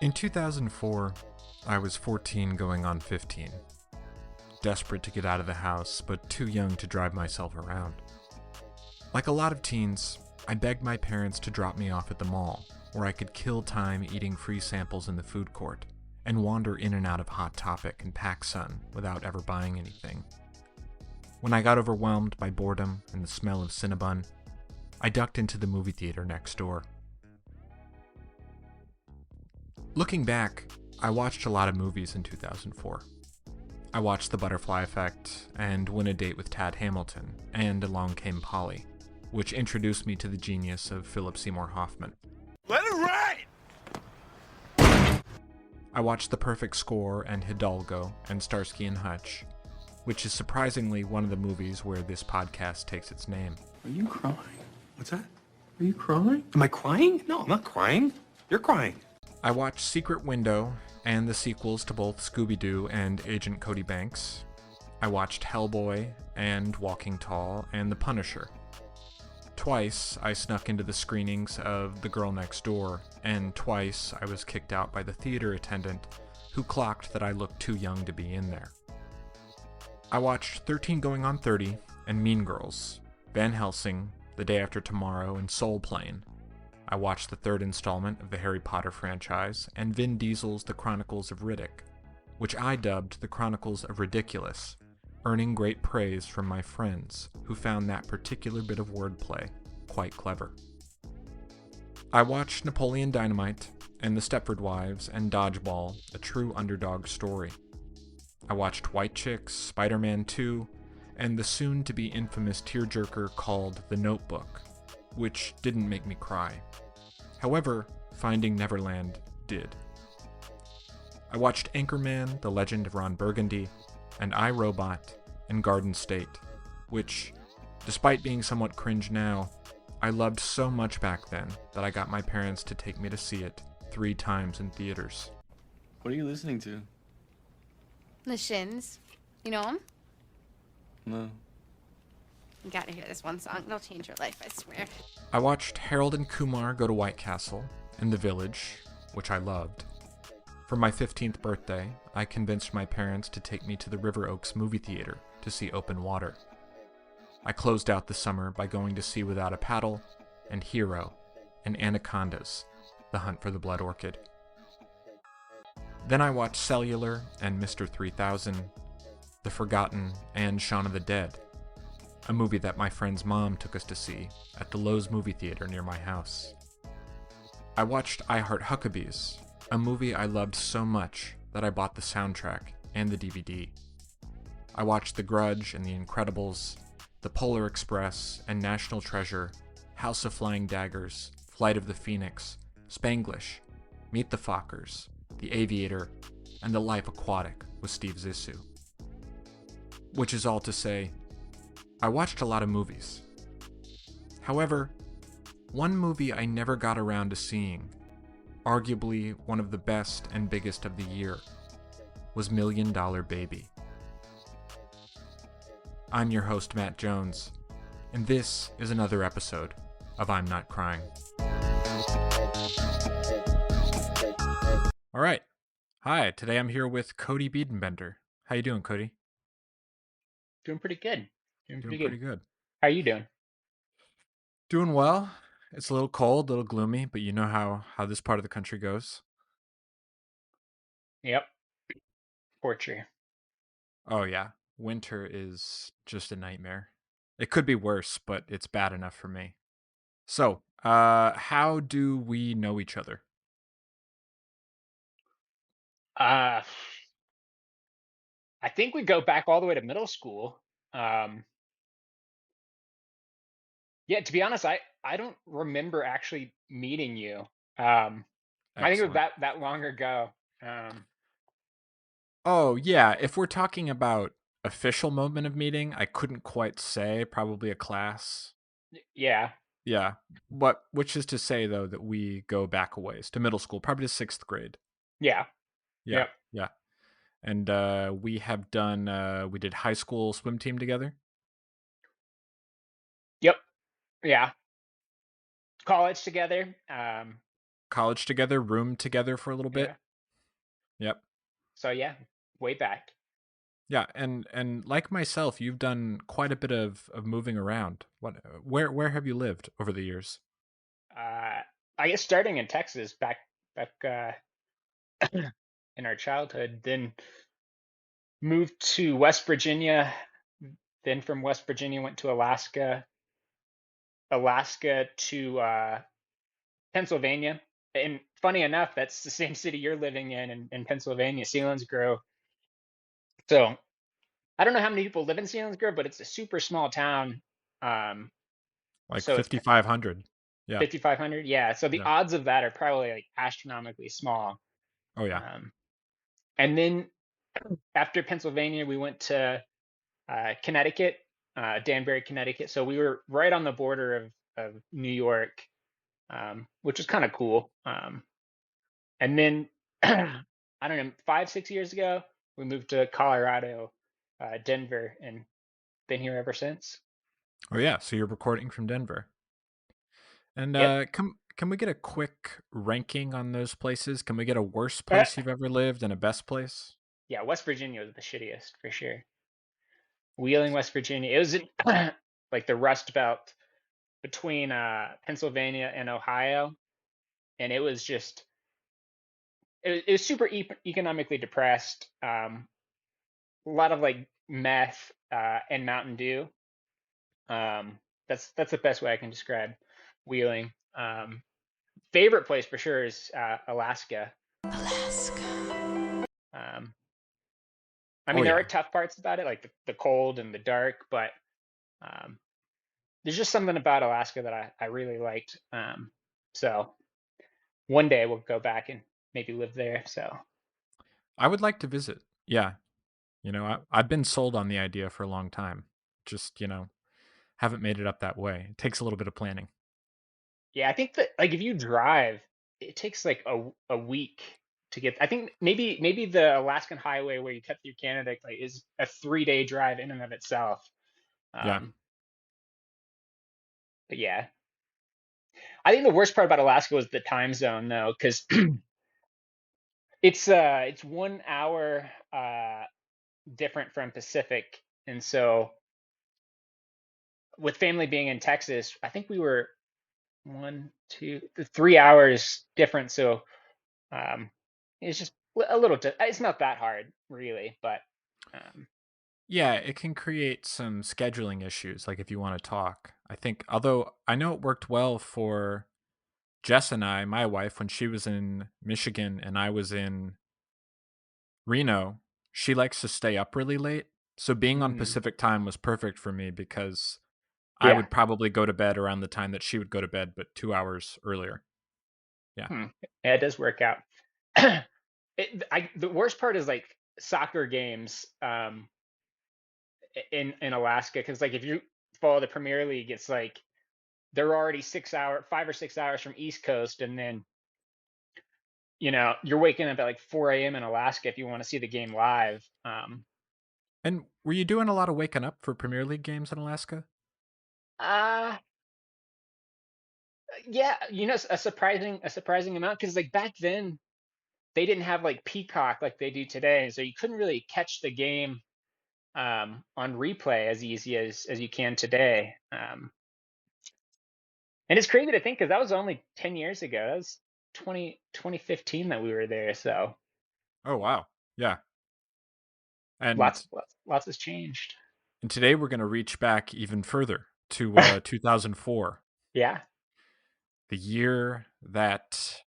In 2004, I was 14 going on 15. Desperate to get out of the house, but too young to drive myself around. Like a lot of teens, I begged my parents to drop me off at the mall, where I could kill time eating free samples in the food court, and wander in and out of Hot Topic and PacSun without ever buying anything. When I got overwhelmed by boredom and the smell of Cinnabon, I ducked into the movie theater next door. Looking back, I watched a lot of movies in 2004. I watched The Butterfly Effect and Win a Date with Tad Hamilton and Along Came Polly, which introduced me to the genius of Philip Seymour Hoffman. Let it ride! I watched The Perfect Score and Hidalgo and Starsky and Hutch, which is surprisingly one of the movies where this podcast takes its name. Are you crying? What's that? Are you crying? Am I crying? No, I'm not crying. You're crying. I watched Secret Window and the sequels to both Scooby-Doo and Agent Cody Banks. I watched Hellboy and Walking Tall and The Punisher. Twice, I snuck into the screenings of The Girl Next Door, and twice I was kicked out by the theater attendant who clocked that I looked too young to be in there. I watched 13 Going on 30 and Mean Girls, Van Helsing, The Day After Tomorrow, and Soul Plane. I watched the third installment of the Harry Potter franchise and Vin Diesel's The Chronicles of Riddick, which I dubbed The Chronicles of Ridiculous, earning great praise from my friends who found that particular bit of wordplay quite clever. I watched Napoleon Dynamite and The Stepford Wives and Dodgeball, a true underdog story. I watched White Chicks, Spider-Man 2, and the soon-to-be infamous tearjerker called The Notebook, which didn't make me cry. However, Finding Neverland did. I watched Anchorman, The Legend of Ron Burgundy, and I, Robot, and Garden State, which, despite being somewhat cringe now, I loved so much back then that I got my parents to take me to see it 3 times in theaters. What are you listening to? The Shins. You know them? No. You gotta hear this one song. It'll change your life, I swear. I watched Harold and Kumar Go to White Castle and The Village, which I loved. For my 15th birthday, I convinced my parents to take me to the River Oaks movie theater to see Open Water. I closed out the summer by going to see Without a Paddle and Hero and Anacondas, The Hunt for the Blood Orchid. Then I watched Cellular and Mr. 3000, The Forgotten, and Shaun of the Dead, a movie that my friend's mom took us to see at the Lowe's movie theater near my house. I watched I Heart Huckabees, a movie I loved so much that I bought the soundtrack and the DVD. I watched The Grudge and The Incredibles, The Polar Express and National Treasure, House of Flying Daggers, Flight of the Phoenix, Spanglish, Meet the Fockers, The Aviator, and The Life Aquatic with Steve Zissou. Which is all to say, I watched a lot of movies. However, one movie I never got around to seeing, arguably one of the best and biggest of the year, was $1 Million Baby. I'm your host, Matt Jones, and this is another episode of I'm Not Crying. All right. Hi, today I'm here with Cody Biedenbender. How you doing, Cody? Doing pretty good. Doing Doing pretty pretty good. good. How are you doing? Doing well. It's a little cold, a little gloomy, but you know how this part of the country goes. Yep. Torture. Oh yeah, winter is just a nightmare. It could be worse, but it's bad enough for me. So, how do we know each other? Uh, I think we go back all the way to middle school. Um, yeah, to be honest, I don't remember actually meeting you. I think it was Excellent. that long ago. Um, Oh yeah, if we're talking about official moment of meeting, I couldn't quite say. Probably a class. yeah, Yeah, which is to say though that we go back a ways to middle school, probably to 6th grade. yeah, Yeah, yep, yeah. And we have done we did high school swim team together. yep, yeah. College together. college together, roomed together for a little Yeah. bit. Yep. So yeah, way back. Yeah, and like myself, you've done quite a bit of moving around. Where have you lived over the years? Uh, I guess starting in Texas back in our childhood, then moved to West Virginia, then from West Virginia went to Alaska to Pennsylvania. And funny enough, that's the same city you're living in Pennsylvania, Selinsgrove. So I don't know how many people live in Selinsgrove, but it's a super small town. Um, Like so it's 5,500. Yeah. 5,500. Yeah. So the Yeah. odds of that are probably like astronomically small. Oh yeah. Um, and then after Pennsylvania, we went to Connecticut, Danbury, Connecticut. So we were right on the border of New York, which was kind of cool. And then I don't know, 5, 6 years ago, we moved to Colorado, Denver, and been here ever since. Oh yeah. So you're recording from Denver. And Yep. can we get a quick ranking on those places? Can we get a worst Uh, place you've ever lived and a best place? yeah, West Virginia was the shittiest for sure. Wheeling, West Virginia. It was in like the Rust Belt between Pennsylvania and Ohio, and it was just it was super economically depressed. A lot of like meth and Mountain Dew. That's the best way I can describe Wheeling. Favorite place for sure is Alaska. Um, I Oh mean, there are yeah. tough parts about it, like the cold and the dark, but um, there's just something about Alaska that I really liked. So one day we'll go back and maybe live there. So I would like to visit. Yeah. I've been sold on the idea for a long time. Just, haven't made it up that way. It takes a little bit of planning. yeah, I think that like if you drive, it takes like a week to get. I think maybe the Alaskan Highway where you cut through Canada like is a 3 day drive in and of itself. Yeah. Um, but yeah, I think the worst part about Alaska was the time zone though, because it's 1 hour different from Pacific, and so with family being in Texas, I think we were 3 hours different. So um, it's just a little. It's not that hard, really, but um, Yeah, it can create some scheduling issues, like if you want to talk. I think, although I know it worked well for Jess and I, my wife, when she was in Michigan and I was in Reno, she likes to stay up really late. So being on mm, Pacific time was perfect for me because I yeah, would probably go to bed around the time that she would go to bed, but 2 hours earlier. Yeah. yeah, it does work out. The worst part is like soccer games in Alaska, because like if you follow the Premier League, it's like they're already 6 hour, 5 or 6 hours from East Coast, and then you're waking up at like 4 a.m. in Alaska if you want to see the game live. And were you doing a lot of waking up for Premier League games in Alaska? Uh yeah, a surprising amount, because like back then they didn't have like Peacock like they do today, so you couldn't really catch the game on replay as easy as you can today. And it's crazy to think because that was only 10 years ago. That was 2015 that we were there. So Oh wow. Yeah. lots, And lots, lots has changed. and today we're going to reach back even further to 2004, Yeah. the year that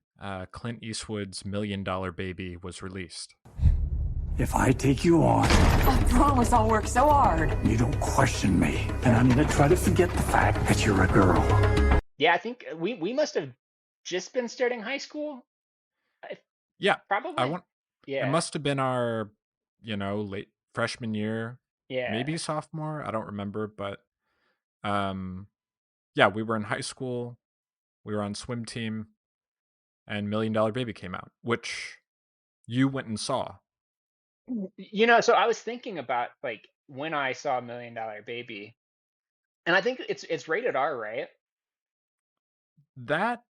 Clint Eastwood's $1 Million Baby was released. If I take you on, I promise I'll work so hard. you don't question me, then I'm gonna try to forget the fact that you're a girl. Yeah, I think we must have just been starting high school. Yeah, I Probably. want. It Yeah. must have been our, late freshman year, Yeah. maybe sophomore. I don't remember, but um, yeah, we were in high school. We were on swim team, and $1 Million Baby came out, which you went and saw. So I was thinking about like when I saw $1 Million Baby, and I think it's rated R, right? That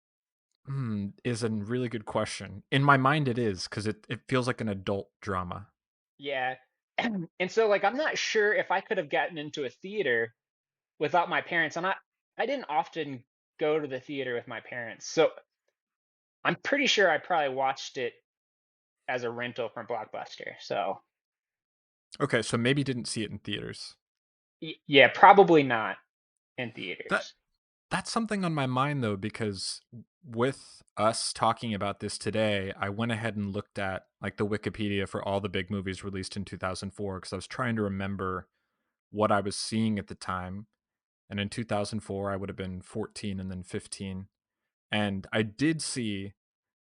Is a really good question. In my mind, it is because it feels like an adult drama. Yeah. And so like I'm not sure if I could have gotten into a theater without my parents. I didn't often go to the theater with my parents. So I'm pretty sure I probably watched it as a rental from Blockbuster. So Okay, so maybe didn't see it in theaters. yeah, probably not in That theaters. that's something on my mind though, because with us talking about this today, I went ahead and looked at like the Wikipedia for all the big movies released in 2004 because I was trying to remember what I was seeing at the time. And in 2004, I would have been 14 and then 15. And I did see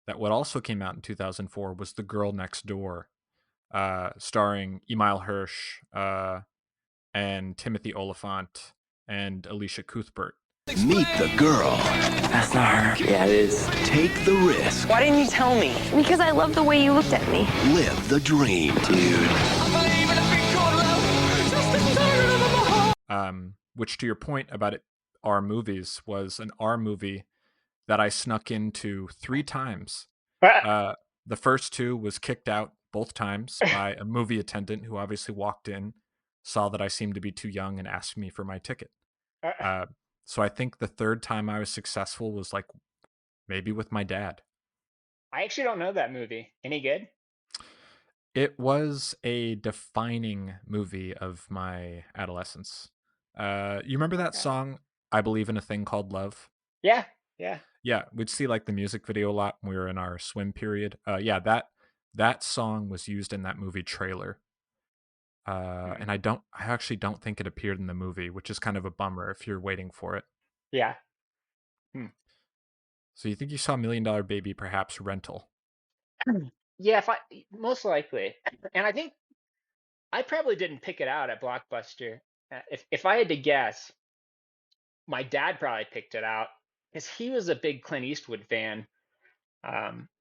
that what also came out in 2004 was The Girl Next Door, starring Emile Hirsch and Timothy Oliphant and Alicia Cuthbert. Meet the girl. That's not her. Yeah, it is. Take the risk. Why didn't you tell me? Because I love the way you looked at me. Live the dream. Dude. Which, to your point about it, R movies was an R movie that I snuck into 3 times. The first 2 was kicked out both times by a movie attendant who obviously walked in, saw that I seemed to be too young, and asked me for my ticket. So I think the 3rd time I was successful was like maybe with my dad. I actually don't know that movie. Any good? It was a defining movie of my adolescence. You remember that song, I Believe in a Thing Called Love? Yeah, yeah. Yeah, we'd see like the music video a lot when we were in our swim period. Yeah, that song was used in that movie trailer. And I actually don't think it appeared in the movie, which is kind of a bummer if you're waiting for it. Yeah. Hmm. So you think you saw Million Dollar Baby, perhaps rental? Yeah, if I most likely. And I think I probably didn't pick it out at Blockbuster. If I had to guess, my dad probably picked it out because he was a big Clint Eastwood fan.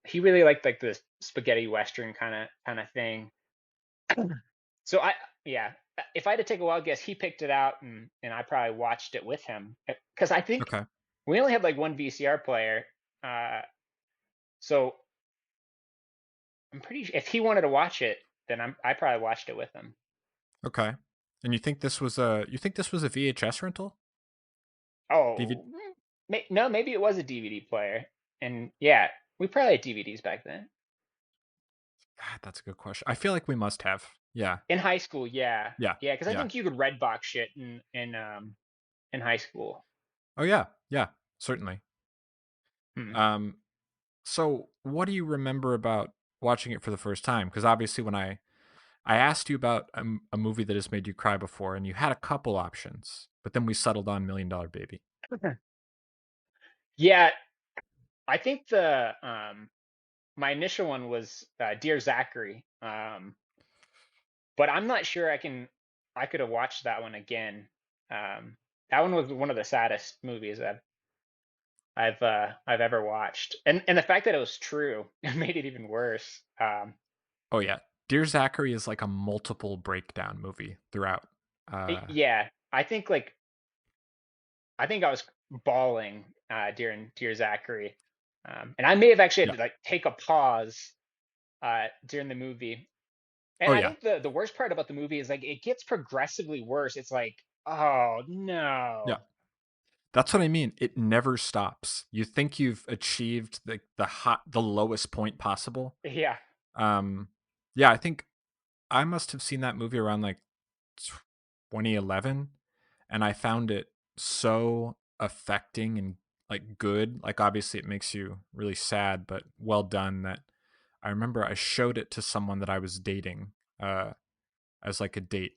He really liked like the spaghetti western kind of thing. So yeah, if I had to take a wild guess, he picked it out and I probably watched it with him because I think Okay. we only had like one VCR player. Uh, so I'm pretty sure if he wanted to watch it, then I probably watched it with him. Okay. And you think this was a VHS rental? DVD? Oh, no, maybe it was a DVD player. And yeah, we probably had DVDs back then. God, that's a good question. I feel like we must have. Yeah. In high school, yeah. Yeah. Yeah, because I Yeah. think you could Redbox shit in high school. Oh yeah. Yeah. Certainly. Hmm. So what do you remember about watching it for the first time? Because obviously when I asked you about a movie that has made you cry before, and you had a couple options, but then we settled on Million Dollar Baby. Yeah, I think the my initial one was Dear Zachary. But I'm not sure I could have watched that one again. That one was one of the saddest movies I've ever watched, and the fact that it was true made it even worse. Oh yeah, Dear Zachary is like a multiple breakdown movie throughout. Yeah, I think I was bawling during Dear Zachary, and I may have actually Yeah. had to like take a pause during the movie. And Oh I yeah. think the worst part about the movie is like it gets progressively worse. It's like, oh Yeah. no. That's what I mean. It never stops. You think you've achieved the lowest point possible. Yeah. Yeah, I think I must have seen that movie around like 2011, and I found it so affecting and like good. Like obviously it makes you really sad, but well done. That I remember I showed it to someone that I was dating as like a date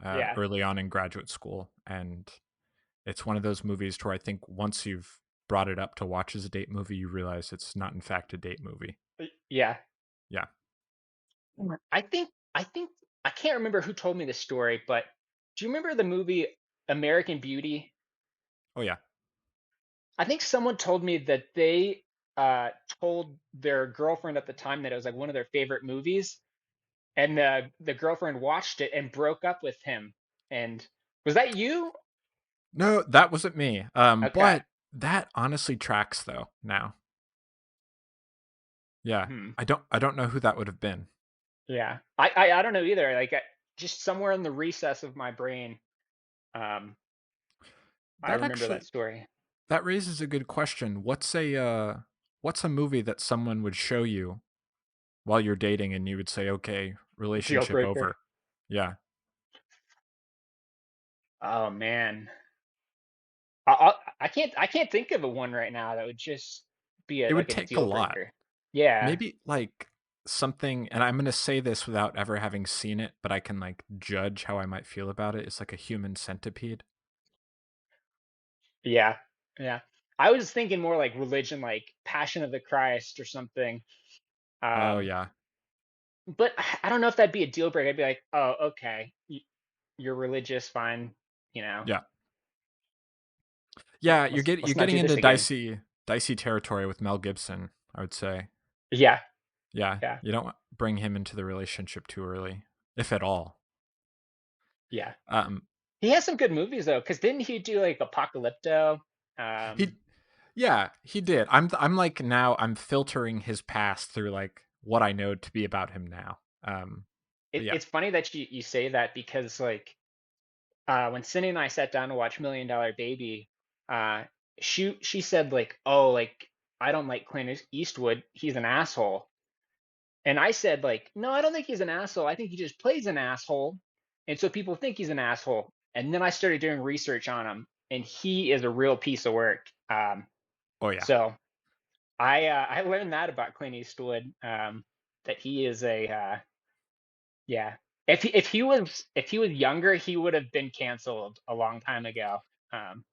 Yeah. early on in graduate school, and it's one of those movies where I think once you've brought it up to watch as a date movie, you realize it's not in fact a date movie. Yeah. Yeah. I think I can't remember who told me this story, but do you remember the movie American Beauty? Oh yeah. I think someone told me that they uh told their girlfriend at the time that it was like one of their favorite movies, and the girlfriend watched it and broke up with him. And was that you? No, that wasn't me. Okay. But that honestly tracks though now. Yeah. Hmm. I don't know who that would have been. Yeah. I don't know either. Like just somewhere in the recess of my brain, um, I That remember that actually story. that raises a good question. What's a movie that someone would show you while you're dating and you would say, "Okay, Deal relationship breaker. over." Yeah. Oh man. I can't think of a one right now that would just be It would like a take a deal lot. breaker. Yeah. Maybe like something, and I'm going to say this without ever having seen it, but I can like judge how I might feel about it. It's like a human centipede. Yeah. Yeah. I was thinking more like religion, like Passion of the Christ or something. Oh Um, yeah. but I don't know if that'd be a deal breaker. I'd be like, oh, okay, you're religious, fine. You know, Yeah. Yeah, you're let's not getting do this into again. dicey territory with Mel Gibson, I would say. Yeah. Yeah, Yeah. you don't bring him into the relationship too early, if at all. Yeah. Um He has some good movies though, because didn't he do like Apocalypto? he Yeah, he did. I'm like now I'm filtering his past through like what I know to be about him now. But yeah. It's funny that you say that because like when Cindy and I sat down to watch Million Dollar Baby, uh, she said like, oh, like I don't like Clint Eastwood. He's an asshole. And I said like, no, I don't think he's an asshole. I think he just plays an asshole, and so people think he's an asshole. And then I started doing research on him, and he is a real piece of work. Oh yeah. So I learned that about Clint Eastwood, that he is a yeah. If he was younger, he would have been canceled a long time ago. Um,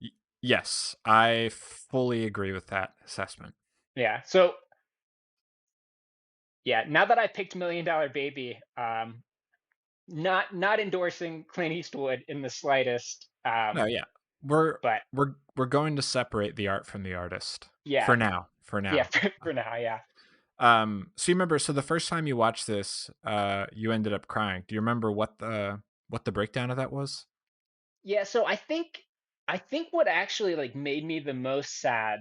Yes, I fully agree with that assessment. yeah. So yeah, now that I picked Million Dollar Baby, not endorsing Clint Eastwood in the slightest. No, yeah. We're But we're going to separate the art from the artist yeah, for now. For yeah, now. for now, yeah. So you remember, so the first time you watched this, you ended up crying. Do you remember what the breakdown of that was? Yeah, so I think what actually like made me the most sad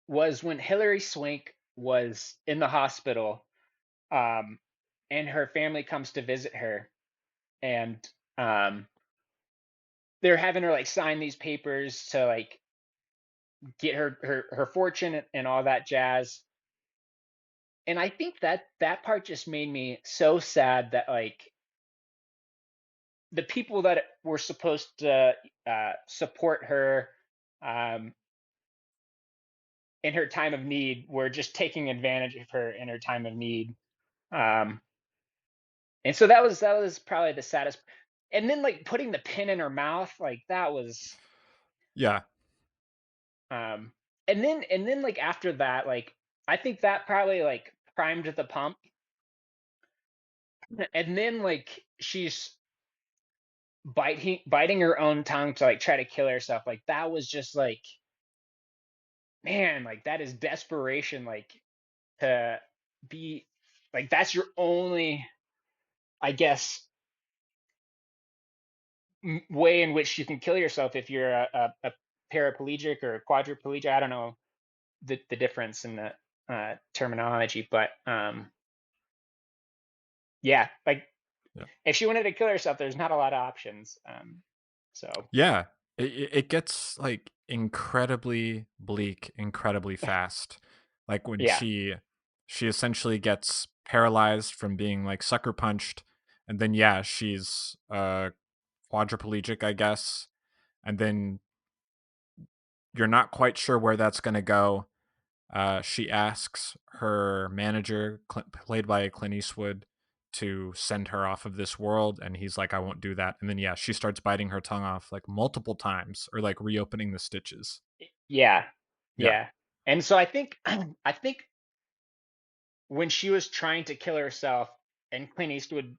was when Hilary Swank was in the hospital, um, and her family comes to visit her, and um, they're having her like sign these papers to like get her fortune and all that jazz. And I think that that part just made me so sad that like the people that were supposed to support her, um, in her time of need were just taking advantage of her in her time of need. Um, and so that was probably the saddest. And then like putting the pin in her mouth, like that was, Yeah. um, and then like after that, like I think that probably like primed the pump. And then like she's biting her own tongue to like try to kill herself. Like that was just like, man, like that is desperation. Like to be like that's your only, I guess, way in which you can kill yourself if you're a paraplegic or a quadriplegic. I don't know the difference in the terminology, but yeah, like Yeah. if she wanted to kill herself, there's not a lot of options. So Yeah. It gets like incredibly bleak, incredibly fast. Like when yeah, she essentially gets paralyzed from being like sucker punched, and then yeah, she's quadriplegic, I guess. And then you're not quite sure where that's going to go. She asks her manager, played by Clint Eastwood, to send her off of this world, and he's like, "I won't do that." And then yeah, she starts biting her tongue off like multiple times, or like reopening the stitches. yeah, Yeah, yeah. And so I think I think when she was trying to kill herself and Clint Eastwood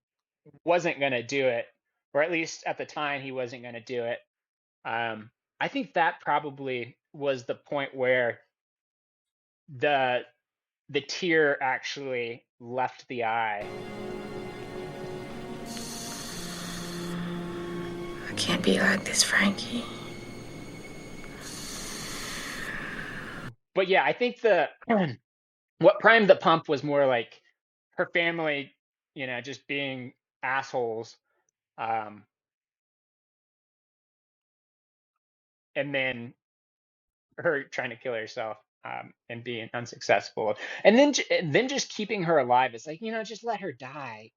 wasn't going to do it, or at least at the time he wasn't going to do it, um, I think that probably was the point where the the tear actually left the eye. I can't be like this, Frankie. But yeah, I think the what primed the pump was more like her family, just being assholes. Um, and then her trying to kill herself, and being unsuccessful. And then just keeping her alive. It's like, just let her die.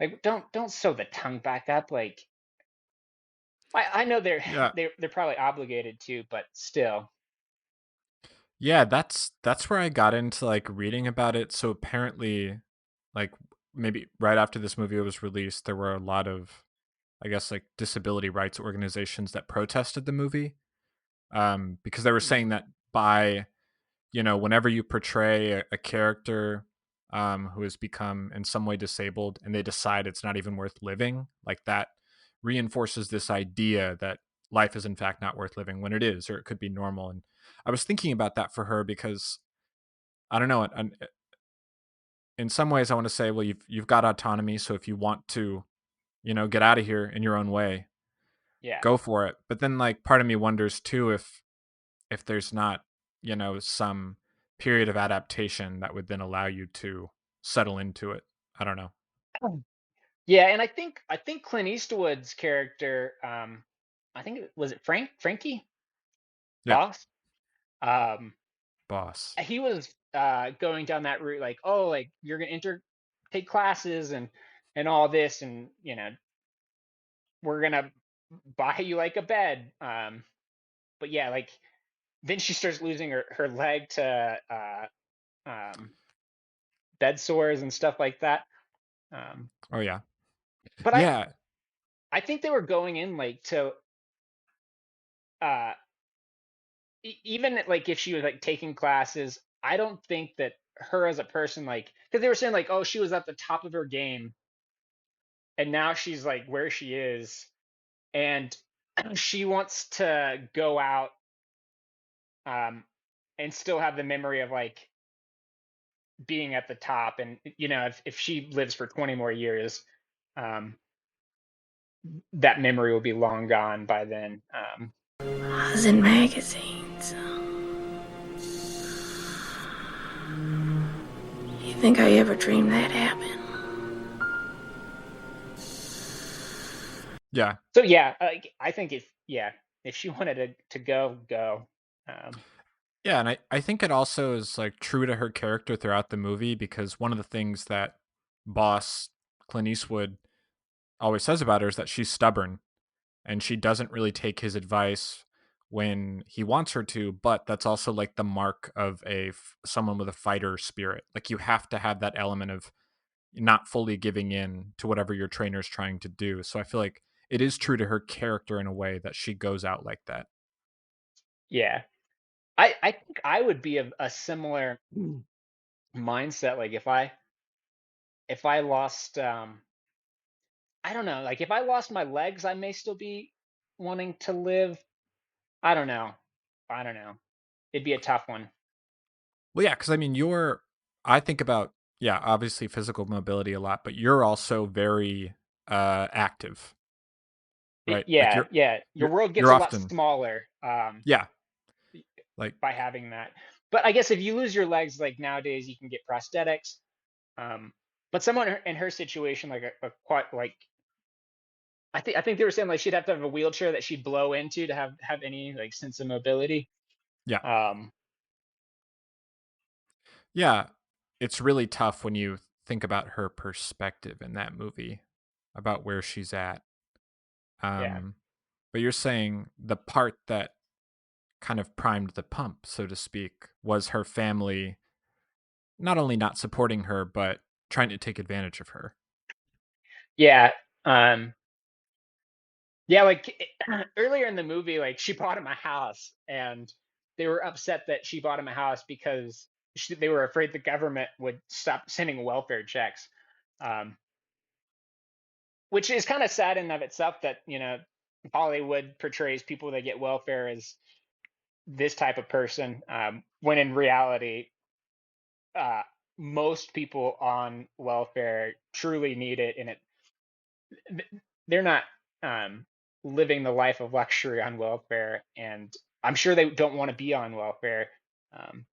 Like don't sew the tongue back up. Like I know they're Yeah. they're probably obligated to, but still. Yeah, that's where I got into like reading about it. So apparently, like maybe right after this movie was released, there were a lot of, I guess, like disability rights organizations that protested the movie, because they were Hmm. saying that by, whenever you portray a character who has become in some way disabled and they decide it's not even worth living, like that reinforces this idea that life is in fact not worth living when it is, or it could be normal. And I was thinking about that for her because I don't know, in some ways I want to say, well, you've got autonomy, so if you want to, get out of here in your own way, Yeah. go for it. But then like part of me wonders too if there's not, some period of adaptation that would then allow you to settle into it. I don't know. Yeah, and I think Clint Eastwood's character, I think was it Frankie Yeah, Boss. Um, boss. he was going down that route, like, oh, like you're gonna take classes and all this, and we're gonna buy you like a bed. But yeah, like then she starts losing her leg to um, bed sores and stuff like that. Um, Oh yeah. but Yeah. I think they were going in like to uh, even like if she was like taking classes, I don't think that her as a person, like, because they were saying like, oh, she was at the top of her game and now she's like where she is, and she wants to go out, um, and still have the memory of like being at the top. And if she lives for 20 more years, um, that memory will be long gone by then. I was in magazines. You think I ever dreamed that happened? Yeah. So yeah, I think if she wanted to go. Um, Yeah, and I think it also is like true to her character throughout the movie, because one of the things that boss Clint Eastwood always says about her is that she's stubborn and she doesn't really take his advice when he wants her to, but that's also like the mark of someone with a fighter spirit. Like you have to have that element of not fully giving in to whatever your trainer's trying to do. So I feel like it is true to her character in a way that she goes out like that. yeah, I think I would be a similar mindset. Like if I lost, I don't know, like if I lost my legs, I may still be wanting to live. I don't know. I don't know. It'd be a tough one. Well, yeah, because I mean, I think about, yeah, obviously physical mobility a lot, but you're also very active, right? Like Yeah, yeah. Your world gets you're a lot often, smaller, yeah, like, by having that. But I guess if you lose your legs, like nowadays, you can get prosthetics. Um, but someone in her situation, like a quite like I think they were saying like she'd have to have a wheelchair that she'd blow into to have any like sense of mobility. yeah, Um, yeah. It's really tough when you think about her perspective in that movie about where she's at. yeah, Um, but you're saying the part that kind of primed the pump, so to speak, was her family not only not supporting her, but trying to take advantage of her. yeah, yeah. Like earlier in the movie, like she bought him a house, and they were upset that she bought him a house because they were afraid the government would stop sending welfare checks. Um, which is kind of sad in and of itself that Hollywood portrays people that get welfare as this type of person, when in reality, uh, most people on welfare truly need it, and they're not um, living the life of luxury on welfare, and I'm sure they don't want to be on welfare. Um,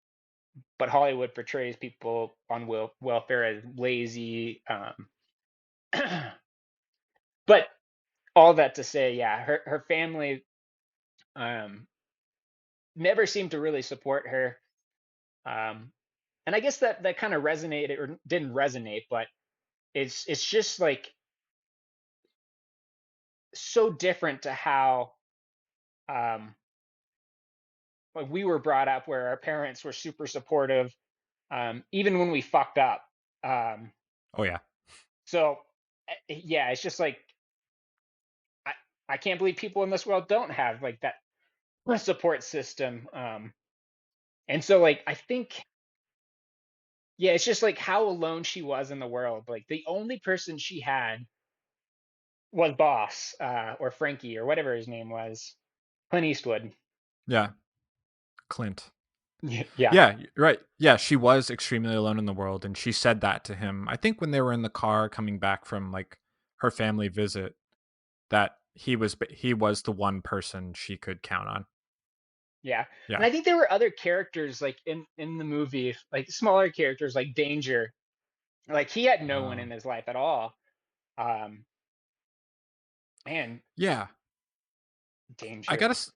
but Hollywood portrays people on welfare as lazy. But all that to say, yeah, her family um, never seemed to really support her. And I guess that kind of resonated or didn't resonate, but it's just like so different to how um, like we were brought up, where our parents were super supportive, even when we fucked up. Um, Oh yeah. so yeah, it's just like I I can't believe people in this world don't have like that support system. And so like I think yeah, it's just like how alone she was in the world. Like the only person she had was Boss, or Frankie, or whatever his name was, Clint Eastwood. Yeah. Clint. Yeah, Yeah, right. Yeah, she was extremely alone in the world, and she said that to him. I think when they were in the car coming back from like her family visit, that he was the one person she could count on. yeah. And Yeah. I think there were other characters like in the movie, like smaller characters like Danger. Like he had no one in his life at all. Um, man, Yeah. I Danger. gotta,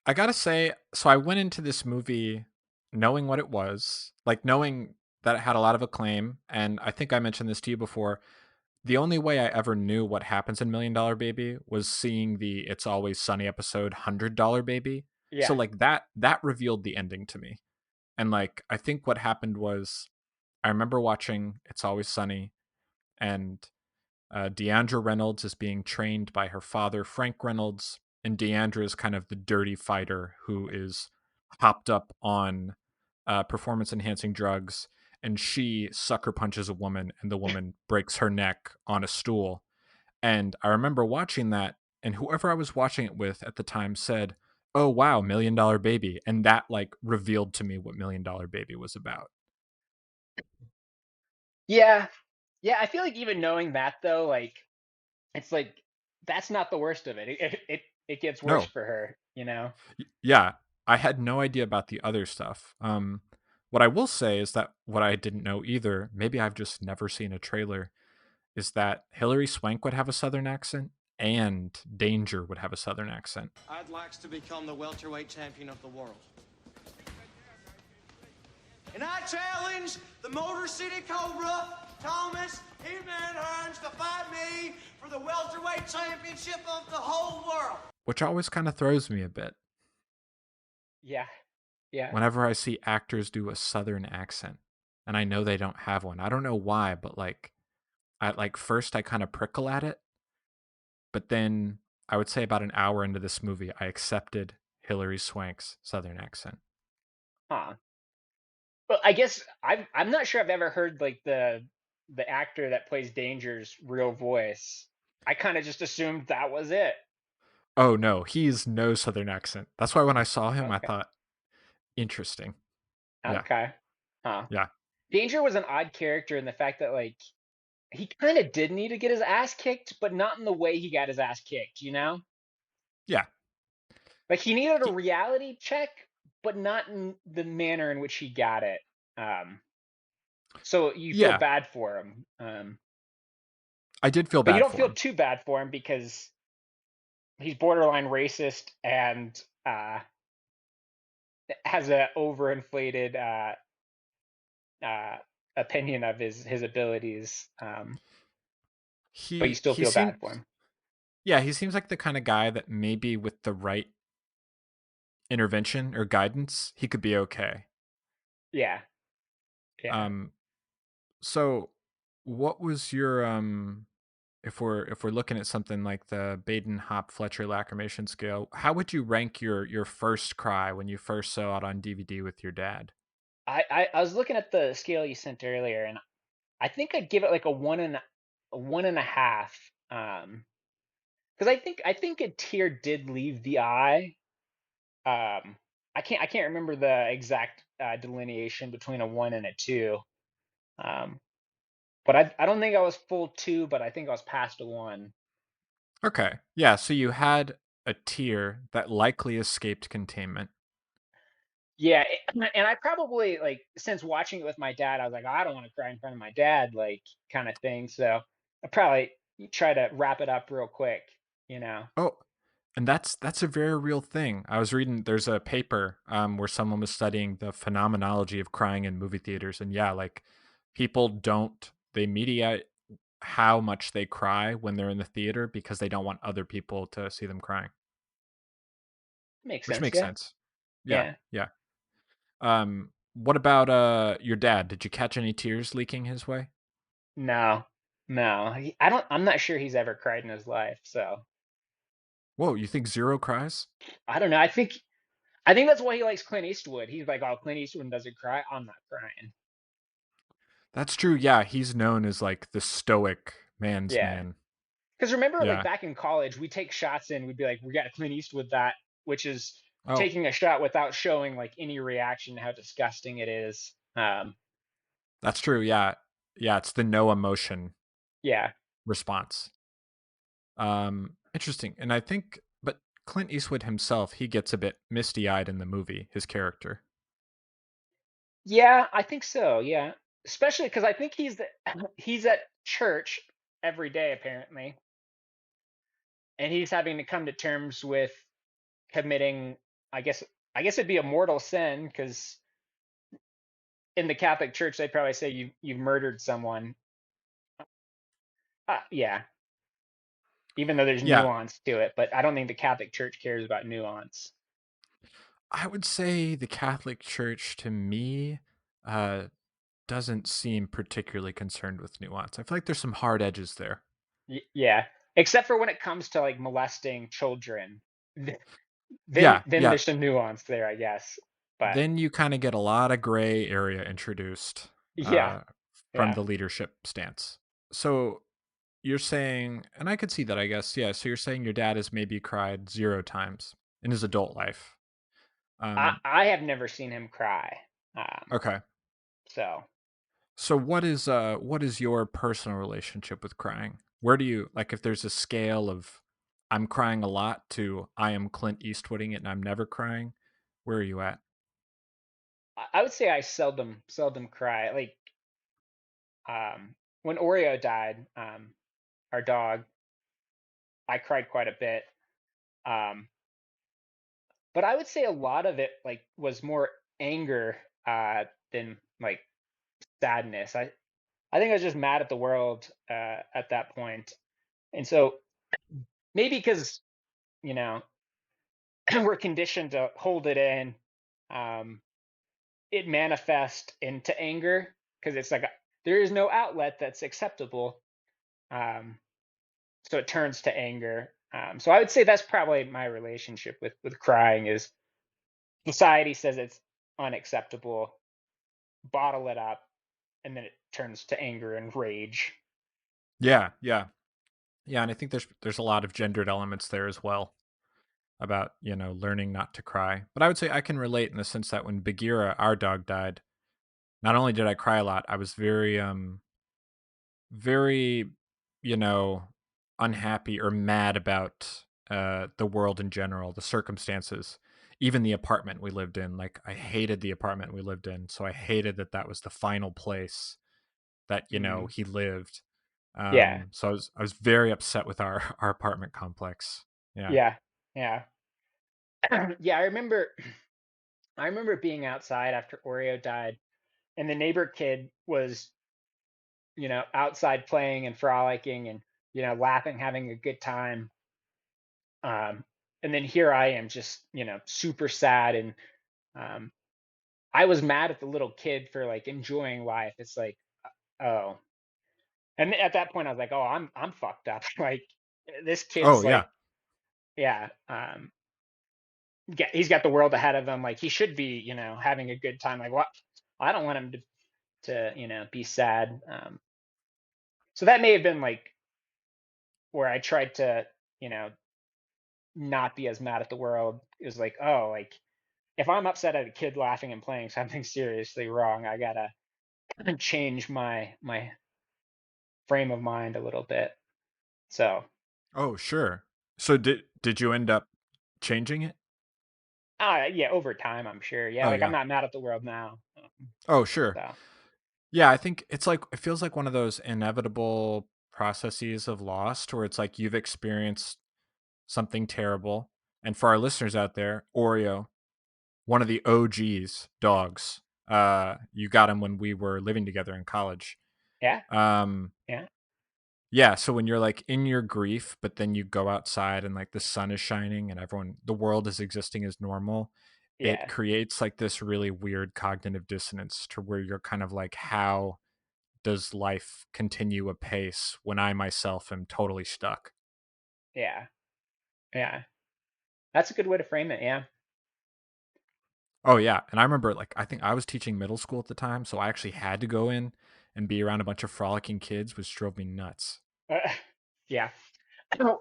I gotta say, so I went into this movie knowing what it was, like knowing that it had a lot of acclaim, and I think I mentioned this to you before. The only way I ever knew what happens in Million Dollar Baby was seeing the It's Always Sunny episode $100 Baby. So Yeah, like that revealed the ending to me. And like I think what happened was I remember watching It's Always Sunny, and Deandra Reynolds is being trained by her father, Frank Reynolds, and Deandra is kind of the dirty fighter who is hopped up on performance enhancing drugs, and she sucker punches a woman, and the woman breaks her neck on a stool. And I remember watching that, and whoever I was watching it with at the time said, "Oh wow, Million Dollar Baby," and that like revealed to me what Million Dollar Baby was about. yeah, yeah. I feel like even knowing that though, like it's like that's not the worst of it. It gets worse No, for her, you know. yeah, I had no idea about the other stuff. What I will say is that what I didn't know either, maybe I've just never seen a trailer, is that Hilary Swank would have a Southern accent and Danger would have a Southern accent. I'd like to become the welterweight champion of the world. And I challenge the Motor City Cobra, Thomas Hitman Hearns, to fight me for the welterweight championship of the whole world. Which always kind of throws me a bit Yeah, yeah. whenever I see actors do a Southern accent, and I know they don't have one. I don't know why, but like, at like first I kind of prickle at it, but then I would say about an hour into this movie, I accepted Hilary Swank's Southern accent. Huh. Well, I guess I'm not sure I've ever heard like the actor that plays Danger's real voice. I kind of just assumed that was it. Oh no, he's no Southern accent. That's why when I saw him, I Okay. thought, interesting. Yeah, Okay. Huh. yeah, Danger was an odd character in the fact that like he kind of did need to get his ass kicked, but not in the way he got his ass kicked, you know? yeah. Like he needed a He, reality check, but not in the manner in which he got it. Um, so you feel yeah, bad for him. I did feel But you bad don't for feel him. too bad for him because he's borderline racist and has a overinflated uh, opinion of his abilities. But you still He feel bad seems, for him. yeah, he seems like the kind of guy that maybe with the right intervention or guidance, he could be okay. Yeah, yeah. Um, so what was your if we're looking at something like the Baden Hop Fletcher lacrimation scale, how would you rank your first cry when you first saw it on DVD with your dad? I was looking at the scale you sent earlier, and I think I'd give it like a 1.5. Because I think a tear did leave the eye. I can't remember the exact delineation between a 1 and a 2. Um, but I don't think I was full 2, but I think I was past a 1. Okay. Yeah, so you had a tear that likely escaped containment. Yeah, and I probably like since watching it with my dad, I was like, oh, I don't want to cry in front of my dad, like kind of thing. So I probably try to wrap it up real quick, you know. Oh, and that's a very real thing. I was reading there's a paper where someone was studying the phenomenology of crying in movie theaters, and yeah, like people don't they mediate how much they cry when they're in the theater because they don't want other people to see them crying, Makes which sense, makes yeah. sense. Yeah, Yeah. yeah. What about your dad? Did you catch any tears leaking his way? No, no. I'm not sure he's ever cried in his life, so Whoa, you think zero cries? I don't know. I think that's why he likes Clint Eastwood. He's like, oh, Clint Eastwood doesn't cry. I'm not crying. That's true. Yeah, he's known as like the stoic man's Yeah. man. Because remember, like Yeah. back in college, we take shots in. We'd be like, we got to Clint Eastwood that, which is Oh, taking a shot without showing like any reaction, how disgusting it is. that's true. Yeah. Yeah, it's the no emotion Yeah. response. Interesting. And I think but Clint Eastwood himself, he gets a bit misty-eyed in the movie, his character. Yeah, I think so. Yeah. Especially because I think he's at church every day apparently, and he's having to come to terms with committing. I guess I guess it'd be a mortal sin because in the Catholic Church they probably say you've murdered someone. Yeah, even though there's Yeah, nuance to it, but I don't think the Catholic Church cares about nuance. I would say the Catholic Church to me uh doesn't seem particularly concerned with nuance. I feel like there's some hard edges there. Yeah, except for when it comes to like molesting children. Then Yeah, then yeah. there's some nuance there, I guess. But Then you kind of get a lot of gray area introduced yeah, uh, from yeah. the leadership stance. So you're saying, and I could see that, I guess. Yeah. So you're saying your dad has maybe cried zero times in his adult life. I have never seen him cry. Okay. So So what is your personal relationship with crying? Where do you like if there's a scale of I'm crying a lot to I am Clint Eastwooding it and I'm never crying? Where are you at? I would say I seldom cry. Like when Oreo died, our dog, I cried quite a bit. Um, but I would say a lot of it like was more anger than like sadness. I think I was just mad at the world at that point. And so maybe because, you know, we're conditioned to hold it in, um, it manifests into anger because it's like there is no outlet that's acceptable. Um, so it turns to anger. So I would say that's probably my relationship with crying is society says it's unacceptable, bottle it up, and then it turns to anger and rage. Yeah, yeah. Yeah, and I think there's a lot of gendered elements there as well about, learning not to cry. But I would say I can relate in the sense that when Bagheera, our dog, died, not only did I cry a lot, I was very, you know, unhappy or mad about the world in general, the circumstances, even the apartment we lived in. Like I hated the apartment we lived in, so I hated that that was the final place that Mm, he lived. yeah, So I was very upset with our our apartment complex. Yeah. yeah, yeah. Yeah, I remember being outside after Oreo died, and the neighbor kid was, outside playing and frolicking and, laughing, having a good time. Um, and then here I am just, super sad. And um, I was mad at the little kid for like enjoying life. It's like, oh. And at that point I was like, oh, I'm fucked up. Like this Oh kid's yeah. like, yeah, he's got the world ahead of him. Like he should be, having a good time. Like what? I don't want him to be sad. So that may have been like where I tried to, you know, not be as mad at the world. It was like, oh, like if I'm upset at a kid laughing and playing something seriously wrong, I gotta change my frame of mind a little bit. So Oh sure. So did you end up changing it? Yeah, over time, I'm sure. Yeah, Oh like I'm yeah. not mad at the world now. Oh sure. So Yeah, I think it's like it feels like one of those inevitable processes of Lost where it's like you've experienced something terrible. And for our listeners out there, Oreo, one of the OGs dogs. You got him when we were living together in college. yeah, Um, yeah, yeah, so when you're like in your grief, but then you go outside and like the sun is shining and the world is existing as normal, it yeah, creates like this really weird cognitive dissonance to where you're kind of like, how does life continue apace when I myself am totally stuck? yeah, yeah. That's a good way to frame it. Yeah. Oh yeah, and I remember like I think I was teaching middle school at the time, so I actually had to go in and be around a bunch of frolicking kids, which drove me nuts. Uh, yeah.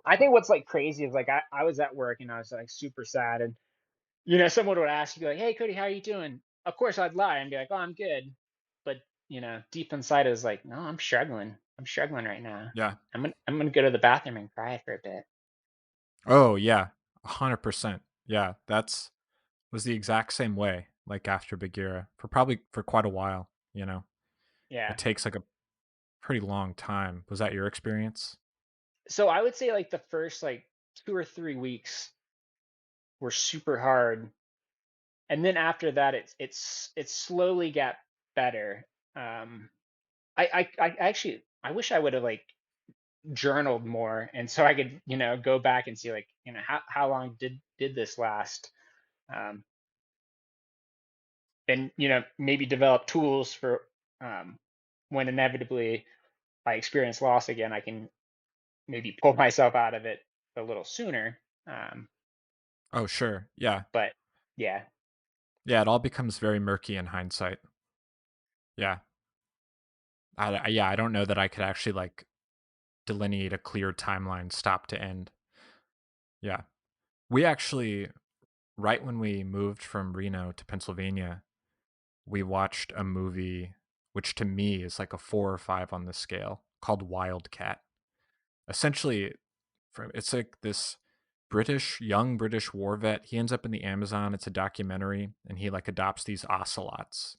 I think what's like crazy is like I was at work and I was like super sad, and someone would ask you like, "Hey Cody, how are you doing?" Of course I'd lie and be like, "Oh, I'm good," but deep inside is like, "No, I'm struggling. I'm struggling right now. Yeah. I'm gonna go to the bathroom and cry for a bit." Oh yeah, 100%. Yeah, that's was the exact same way. Like after Bagheera, for quite a while. Yeah. It takes like a pretty long time. Was that your experience? So I would say like the first like 2 or 3 weeks were super hard, and then after that it slowly got better. Um, I actually I wish I would have like journaled more, and so I could go back and see like how long did this last, um, and maybe develop tools for, um, when inevitably I experience loss again, I can maybe pull myself out of it a little sooner. Um, Oh sure. Yeah. but yeah, Yeah, it all becomes very murky in hindsight. Yeah. Yeah, I don't know that I could actually like delineate a clear timeline stop to end. Yeah. We actually, right when we moved from Reno to Pennsylvania, we watched a movie which to me is like a 4 or 5 on the scale called Wildcat. Essentially, it's like this young British war vet. He ends up in the Amazon. It's a documentary, and he like adopts these ocelots.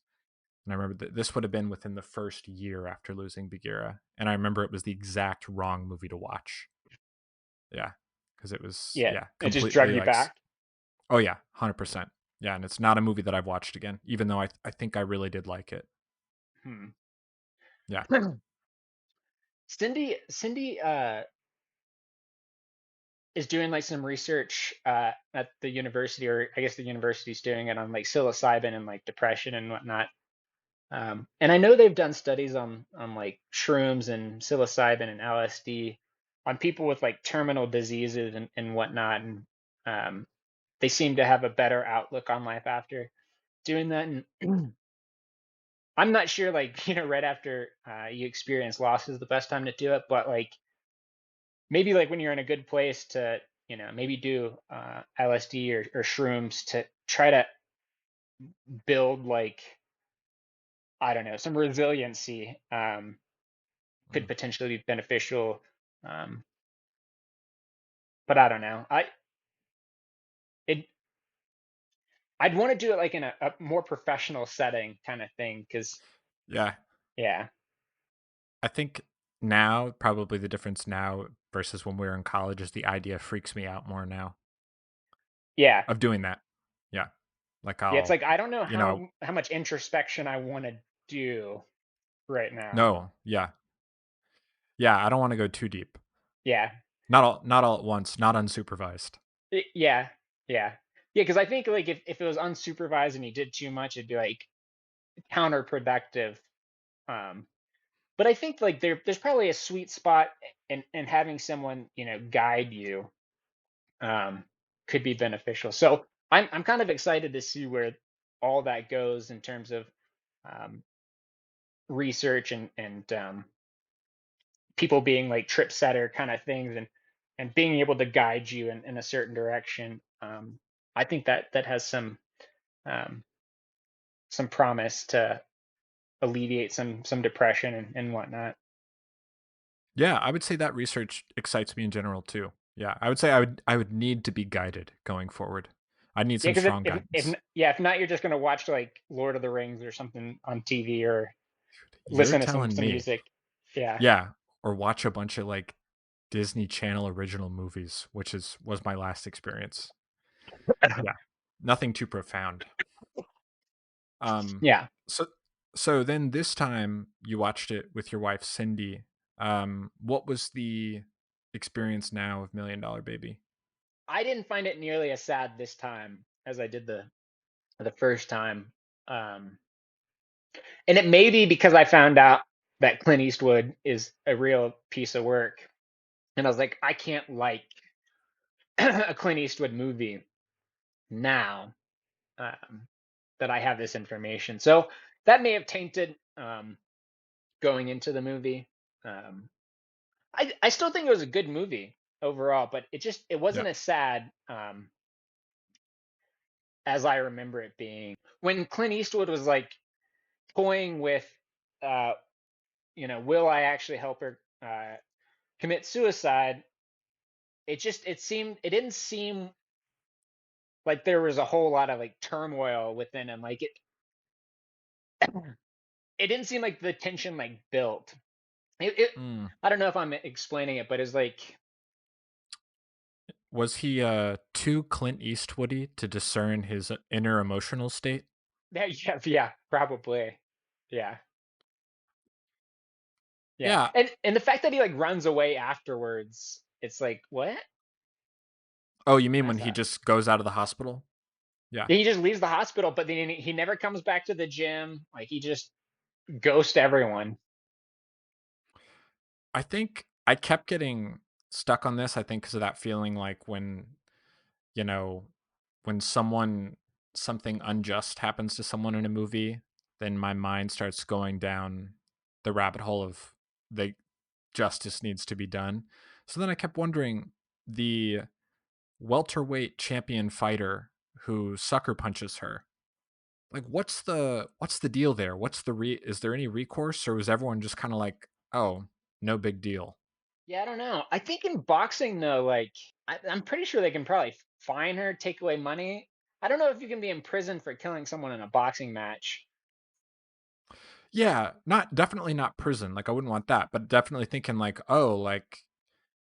And I remember that this would have been within the first year after losing Bagheera, and I remember it was the exact wrong movie to watch. Yeah, because it was yeah, yeah it just drug completely you like back. oh yeah 100%. Yeah, and it's not a movie that I've watched again, even though I think I really did like it. Hmm. Yeah. Cindy is doing like some research at the university, or I guess the university's doing it on like psilocybin and like depression and whatnot. And I know they've done studies on like shrooms and psilocybin and LSD on people with like terminal diseases and whatnot, and um, they seem to have a better outlook on life after doing that. And I'm not sure, like right after you experience loss is the best time to do it, but like maybe like when you're in a good place to maybe do LSD or shrooms to try to build like, I don't know, some resiliency, could Mm. potentially be beneficial. Um, but I don't know. It I'd want to do it like in a more professional setting kind of thing, because Yeah, yeah, I think now probably the difference now versus when we were in college is the idea freaks me out more now yeah, of doing that. Yeah, like yeah. It's I'll like I don't know you know how much introspection I want to do right now. no, yeah, yeah, I don't want to go too deep. Yeah, Not all at once, not unsupervised. yeah, yeah, yeah. Because I think like if it was unsupervised and you did too much, it'd be like counterproductive. Um, but I think like there's probably a sweet spot in having someone guide you, um, could be beneficial. So I'm kind of excited to see where all that goes in terms of, um, research and people being like trip setter kind of things, and being able to guide you in a certain direction. I think that has um, some promise to alleviate some depression and whatnot. Yeah, I would say that research excites me in general too. Yeah, I would say I would need to be guided going forward. I need Yeah, some because strong guidance. if not, you're just gonna watch like Lord of the Rings or something on TV or You're listen to telling some me. music. Yeah. Yeah, or watch a bunch of like Disney Channel original movies, which was my last experience. Yeah, nothing too profound. Um, Yeah. so so then this time you watched it with your wife Cindy. What was the experience now of Million Dollar Baby? I didn't find it nearly as sad this time as I did the first time. Um, and it may be because I found out that Clint Eastwood is a real piece of work. And I was like, I can't like a Clint Eastwood movie now um, that I have this information. So that may have tainted going into the movie. Um, I still think it was a good movie overall, but it Yeah. wasn't as sad as I remember it being. When Clint Eastwood was like toying with, uh, will I actually help her commit suicide? It didn't seem like there was a whole lot of like turmoil within him. Like it didn't seem like the tension like built. Mm. I don't know if I'm explaining it, but it's like Was he too Clint Eastwoody to discern his inner emotional state? yeah, probably. Yeah. Yeah. Yeah. And the fact that he like runs away afterwards, it's like, what? Oh, you mean when That's he not. just goes out of the hospital? Yeah. He just leaves the hospital, but then he never comes back to the gym. Like he just ghosts everyone. I think I kept getting stuck on this, I think, because of that feeling like you know, when something unjust happens to someone in a movie, then my mind starts going down the rabbit hole of the justice needs to be done. So then I kept wondering, the welterweight champion fighter who sucker punches her, like what's the deal there? Is there any recourse, or was everyone just kind of like, oh, no big deal? Yeah, I don't know. I think in boxing though, like I'm pretty sure they can probably fine her, take away money. I don't know if you can be in prison for killing someone in a boxing match. Yeah, not definitely not prison. Like I wouldn't want that, but definitely thinking like, oh, like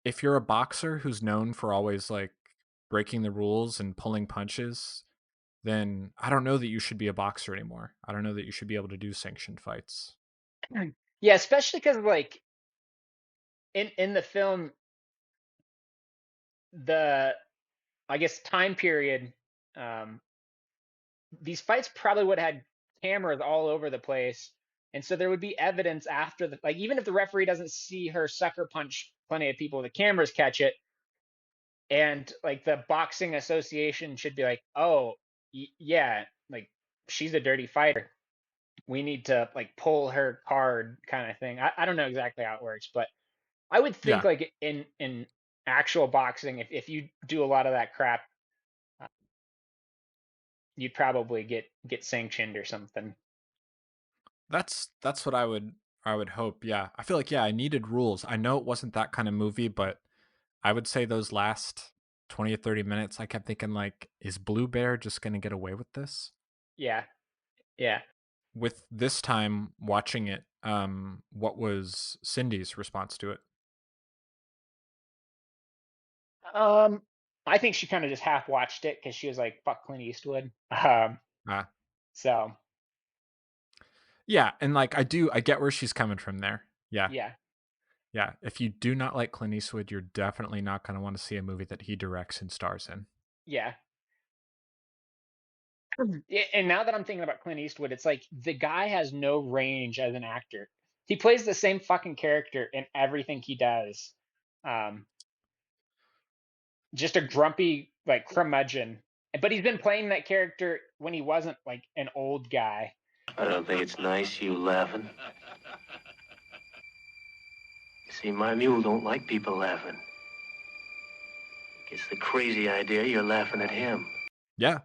if you're a boxer who's known for always like breaking the rules and pulling punches, then I don't know that you should be a boxer anymore. I don't know that you should be able to do sanctioned fights. Yeah, especially because like in the film, the I guess time period, um, these fights probably would have had cameras all over the place. And so there would be evidence after the like even if the referee doesn't see her sucker punch plenty of people, the cameras catch it. And like the boxing association should be like, oh, yeah, like she's a dirty fighter. We need to like pull her card kind of thing. I don't know exactly how it works, but I would think Yeah, like in actual boxing, if you do a lot of that crap, uh, you'd probably get sanctioned or something. that's what I would hope. Yeah, I feel like, yeah, I needed rules. I know it wasn't that kind of movie, but I would say those last 20 or 30 minutes, I kept thinking like, is Blue Bear just going to get away with this? Yeah, yeah. With this time watching it, what was Cindy's response to it? Um, I think she kind of just half watched it because she was like, "Fuck Clint Eastwood." Ah, So yeah, and like I get where she's coming from there. Yeah, yeah, yeah. If you do not like Clint Eastwood, you're definitely not going to want to see a movie that he directs and stars in. yeah. Yeah, and now that I'm thinking about Clint Eastwood, it's like the guy has no range as an actor. He plays the same fucking character in everything he does. Um, just a grumpy like curmudgeon. But he's been playing that character when he wasn't like an old guy. I don't think it's nice you laughing. See, my mule don't like people laughing. Gets the crazy idea you're laughing at him. Yeah,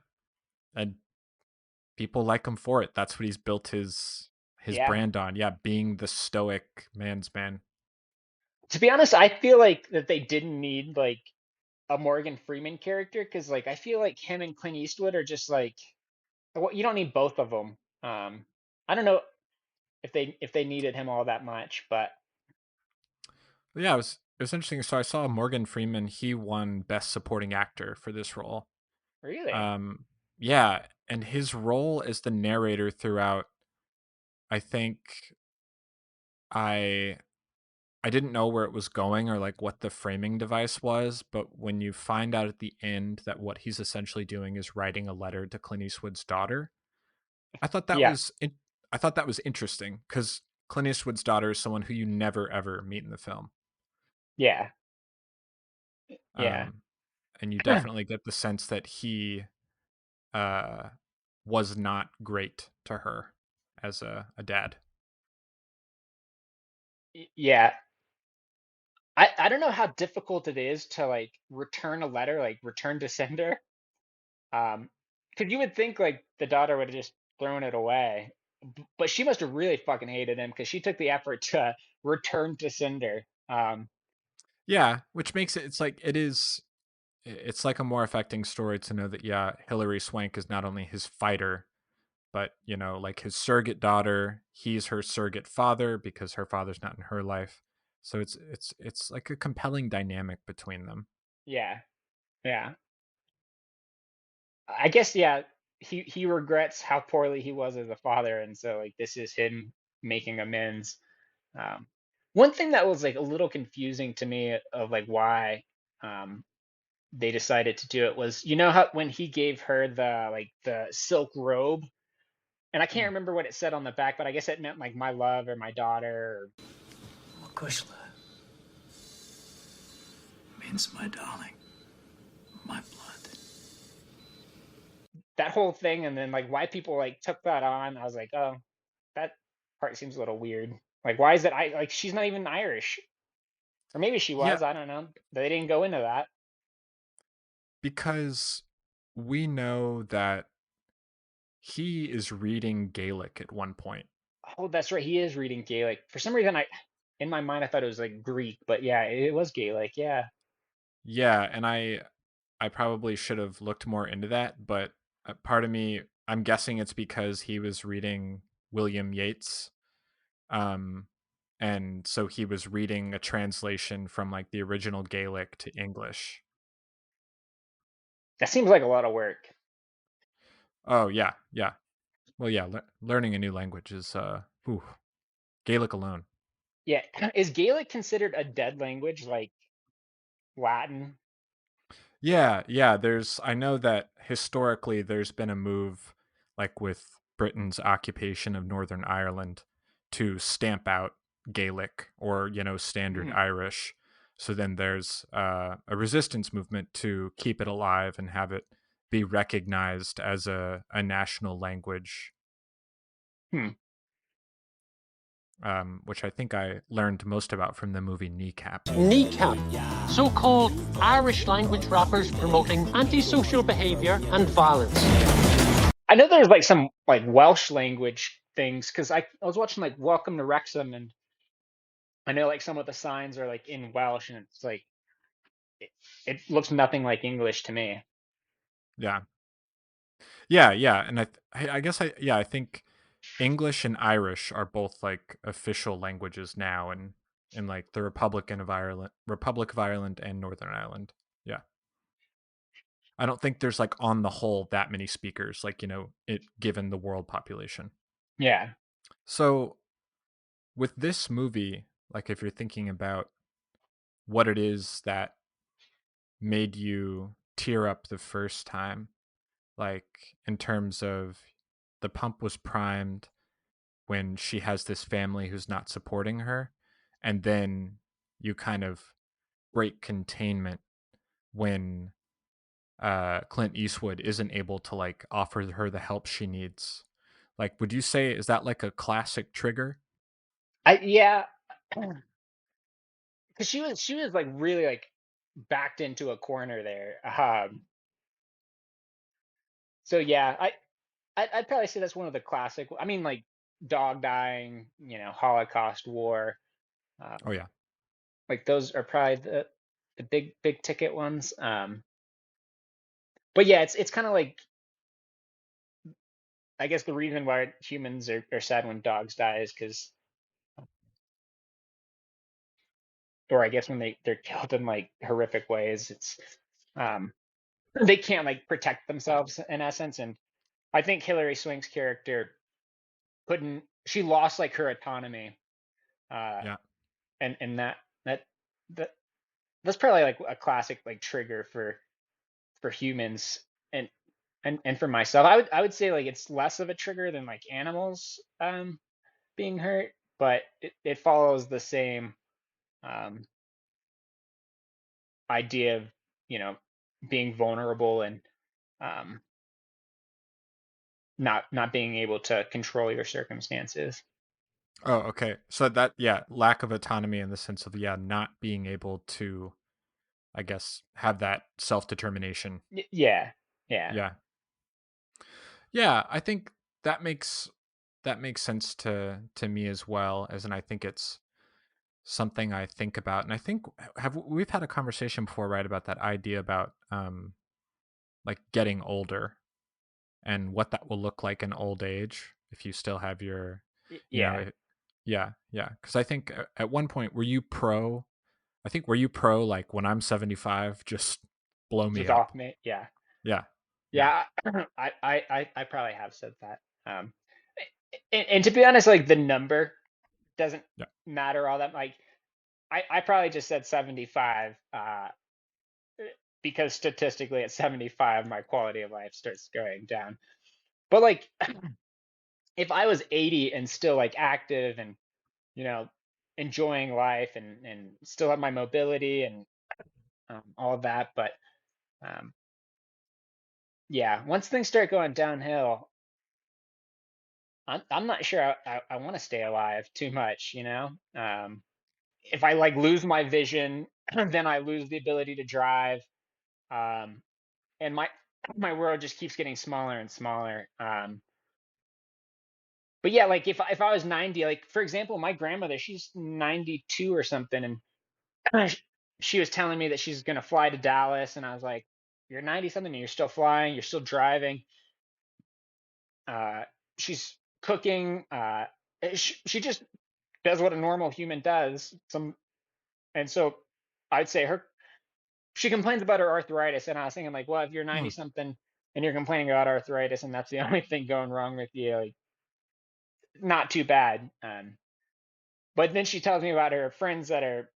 and people like him for it. That's what he's built his Yeah. brand on. Yeah, being the stoic man's man. To be honest, I feel like that they didn't need like a Morgan Freeman character, because like I feel like him and Clint Eastwood are just like, well, you don't need both of them. I don't know if they needed him all that much, but Yeah, it was interesting. So I saw Morgan Freeman. He won Best Supporting Actor for this role. really, Um, yeah, and his role as the narrator throughout, I think I I didn't know where it was going or like what the framing device was, but when you find out at the end that what he's essentially doing is writing a letter to Clint Eastwood's daughter, I thought that yeah, was I thought that was interesting because Clint Eastwood's daughter is someone who you never ever meet in the film. yeah, yeah, Um, and you definitely get the sense that he uh, was not great to her as a dad. yeah. I don't know how difficult it is to like return a letter, like return to sender. Because you would think like the daughter would have just thrown it away, but she must have really fucking hated him because she took the effort to return to sender. Yeah, which makes it's like it's like a more affecting story to know that yeah, Hilary Swank is not only his fighter, but like his surrogate daughter, he's her surrogate father because her father's not in her life. So it's like a compelling dynamic between them. Yeah, yeah. I guess yeah. He regrets how poorly he was as a father, and so like this is him making amends. Um, One thing that was like a little confusing to me of like why um, they decided to do it was, you know how when he gave her the like the silk robe, and I can't Mm. remember what it said on the back, but I guess it meant like my love or my daughter. Or, Makushla means my darling, my blood. that whole thing, and then like why people like took that on. I was like, oh, that part seems a little weird. Like, why is it I like she's not even Irish, or maybe she Yeah, was. I don't know. They didn't go into that. because we know that he is reading Gaelic at one point. Oh, that's right. He is reading Gaelic. For some reason, in my mind I thought it was like Greek, but yeah, it was Gaelic. Yeah. Yeah, and I probably should have looked more into that, but part of me, I'm guessing it's because he was reading William Yeats. Um, and so he was reading a translation from like the original Gaelic to English. That seems like a lot of work. Oh, yeah, yeah. Well, yeah, learning a new language is Gaelic alone. Yeah. Is Gaelic considered a dead language like Latin? Yeah, yeah, I know that historically there's been a move like with Britain's occupation of Northern Ireland to stamp out Gaelic or, standard Mhm. Irish. So then there's a resistance movement to keep it alive and have it be recognized as a national language, Hmm. which I think I learned most about from the movie Kneecap. Kneecap, so-called Irish language rappers promoting antisocial behavior and violence. I know there's like some like Welsh language things because I was watching like Welcome to Wrexham, and I know like some of the signs are like in Welsh, and it's like it, it looks nothing like English to me. Yeah. Yeah, yeah, and I guess I think English and Irish are both like official languages now in like the Republic of Ireland and Northern Ireland. Yeah. I don't think there's like on the whole that many speakers like, it given the world population. Yeah. So with this movie, like if you're thinking about what it is that made you tear up the first time, like in terms of the pump was primed when she has this family who's not supporting her, and then you kind of break containment when Clint Eastwood isn't able to like offer her the help she needs. Like, would you say is that like a classic trigger? Yeah, because she was like really like backed into a corner there. So yeah, I'd probably say that's one of the classic. I mean, like dog dying, Holocaust war, Oh um, yeah, like those are probably big ticket ones. But yeah, it's kind of like, I guess the reason why humans are sad when dogs die is because, or I guess when they're killed in like horrific ways, it's um they can't like protect themselves in essence. And I think Hilary Swank's character couldn't, she lost like her autonomy, uh Yeah. and that that that's probably like a classic like trigger for humans. And for myself, I would say like it's less of a trigger than like animals being hurt, but it follows the same um idea of, you know, being vulnerable and um not being able to control your circumstances. Oh, okay. So that, yeah, lack of autonomy in the sense of, yeah, not being able to, I guess, have that self-determination. Yeah, yeah. Yeah. Yeah, I think that makes sense to me as well, as, and I think it's something I think about. And I think, we've had a conversation before, right, about that idea about like getting older and what that will look like in old age if you still have your, you know, Yeah, yeah, yeah. Because I think at one point, were you pro? I think, were you pro like, when I'm 75, just blow me just up? off me. Yeah, Yeah, yeah. yeah. I probably have said that. And to be honest, like the number doesn't Yeah. matter all that. Like I probably just said 75 because statistically at 75 my quality of life starts going down. But like if I was 80 and still like active and, you know, enjoying life and still have my mobility and all of that, but um, yeah, once things start going downhill, I'm not sure I want to stay alive too much, you know. If I like lose my vision, then I lose the ability to drive, um, and my world just keeps getting smaller and smaller. But yeah, like if I was 90, like for example, my grandmother, she's 92 or something, and she was telling me that she's gonna fly to Dallas, and I was like, "You're 90 something, and you're still flying, you're still driving." Uh, she's cooking. She just does what a normal human does. And so I'd say she complains about her arthritis, and I was thinking like, well, if you're 90 Hmm. something and you're complaining about arthritis, and that's the only thing going wrong with you, like, not too bad. But then she tells me about her friends that are,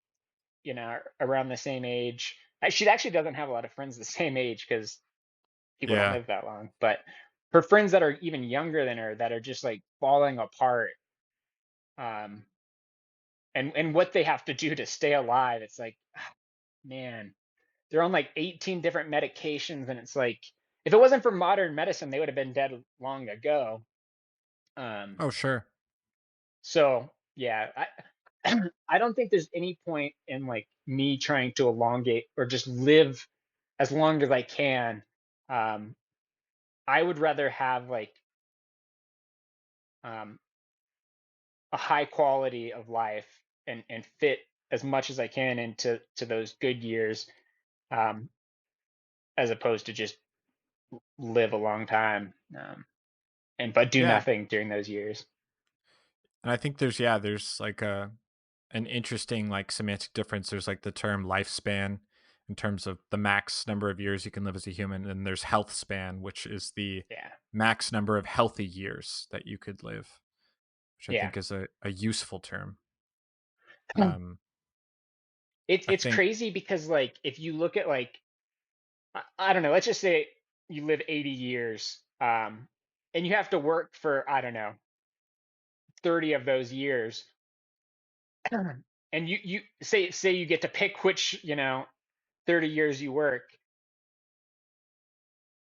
you know, around the same age. She actually doesn't have a lot of friends the same age because people don't Yeah. live that long. But her friends that are even younger than her that are just like falling apart, um, and what they have to do to stay alive. It's like, man, they're on like 18 different medications, and it's like, if it wasn't for modern medicine, they would have been dead long ago. Um, Oh, sure. so yeah, I don't think there's any point in like me trying to elongate or just live as long as I can. Um, I would rather have like um, a high quality of life and fit as much as I can into those good years, um, as opposed to just live a long time, and but do Yeah. nothing during those years. And I think there's like an interesting like semantic difference. There's like the term lifespan in terms of the max number of years you can live as a human, and there's health span, which is the Yeah, max number of healthy years that you could live, which I yeah. think is a useful term. Hmm. Um, I It's think, crazy because like if you look at like I don't know, let's just say you live 80 years, and you have to work for, I don't know, 30 of those years, and you say you get to pick which, you know, 30 years you work.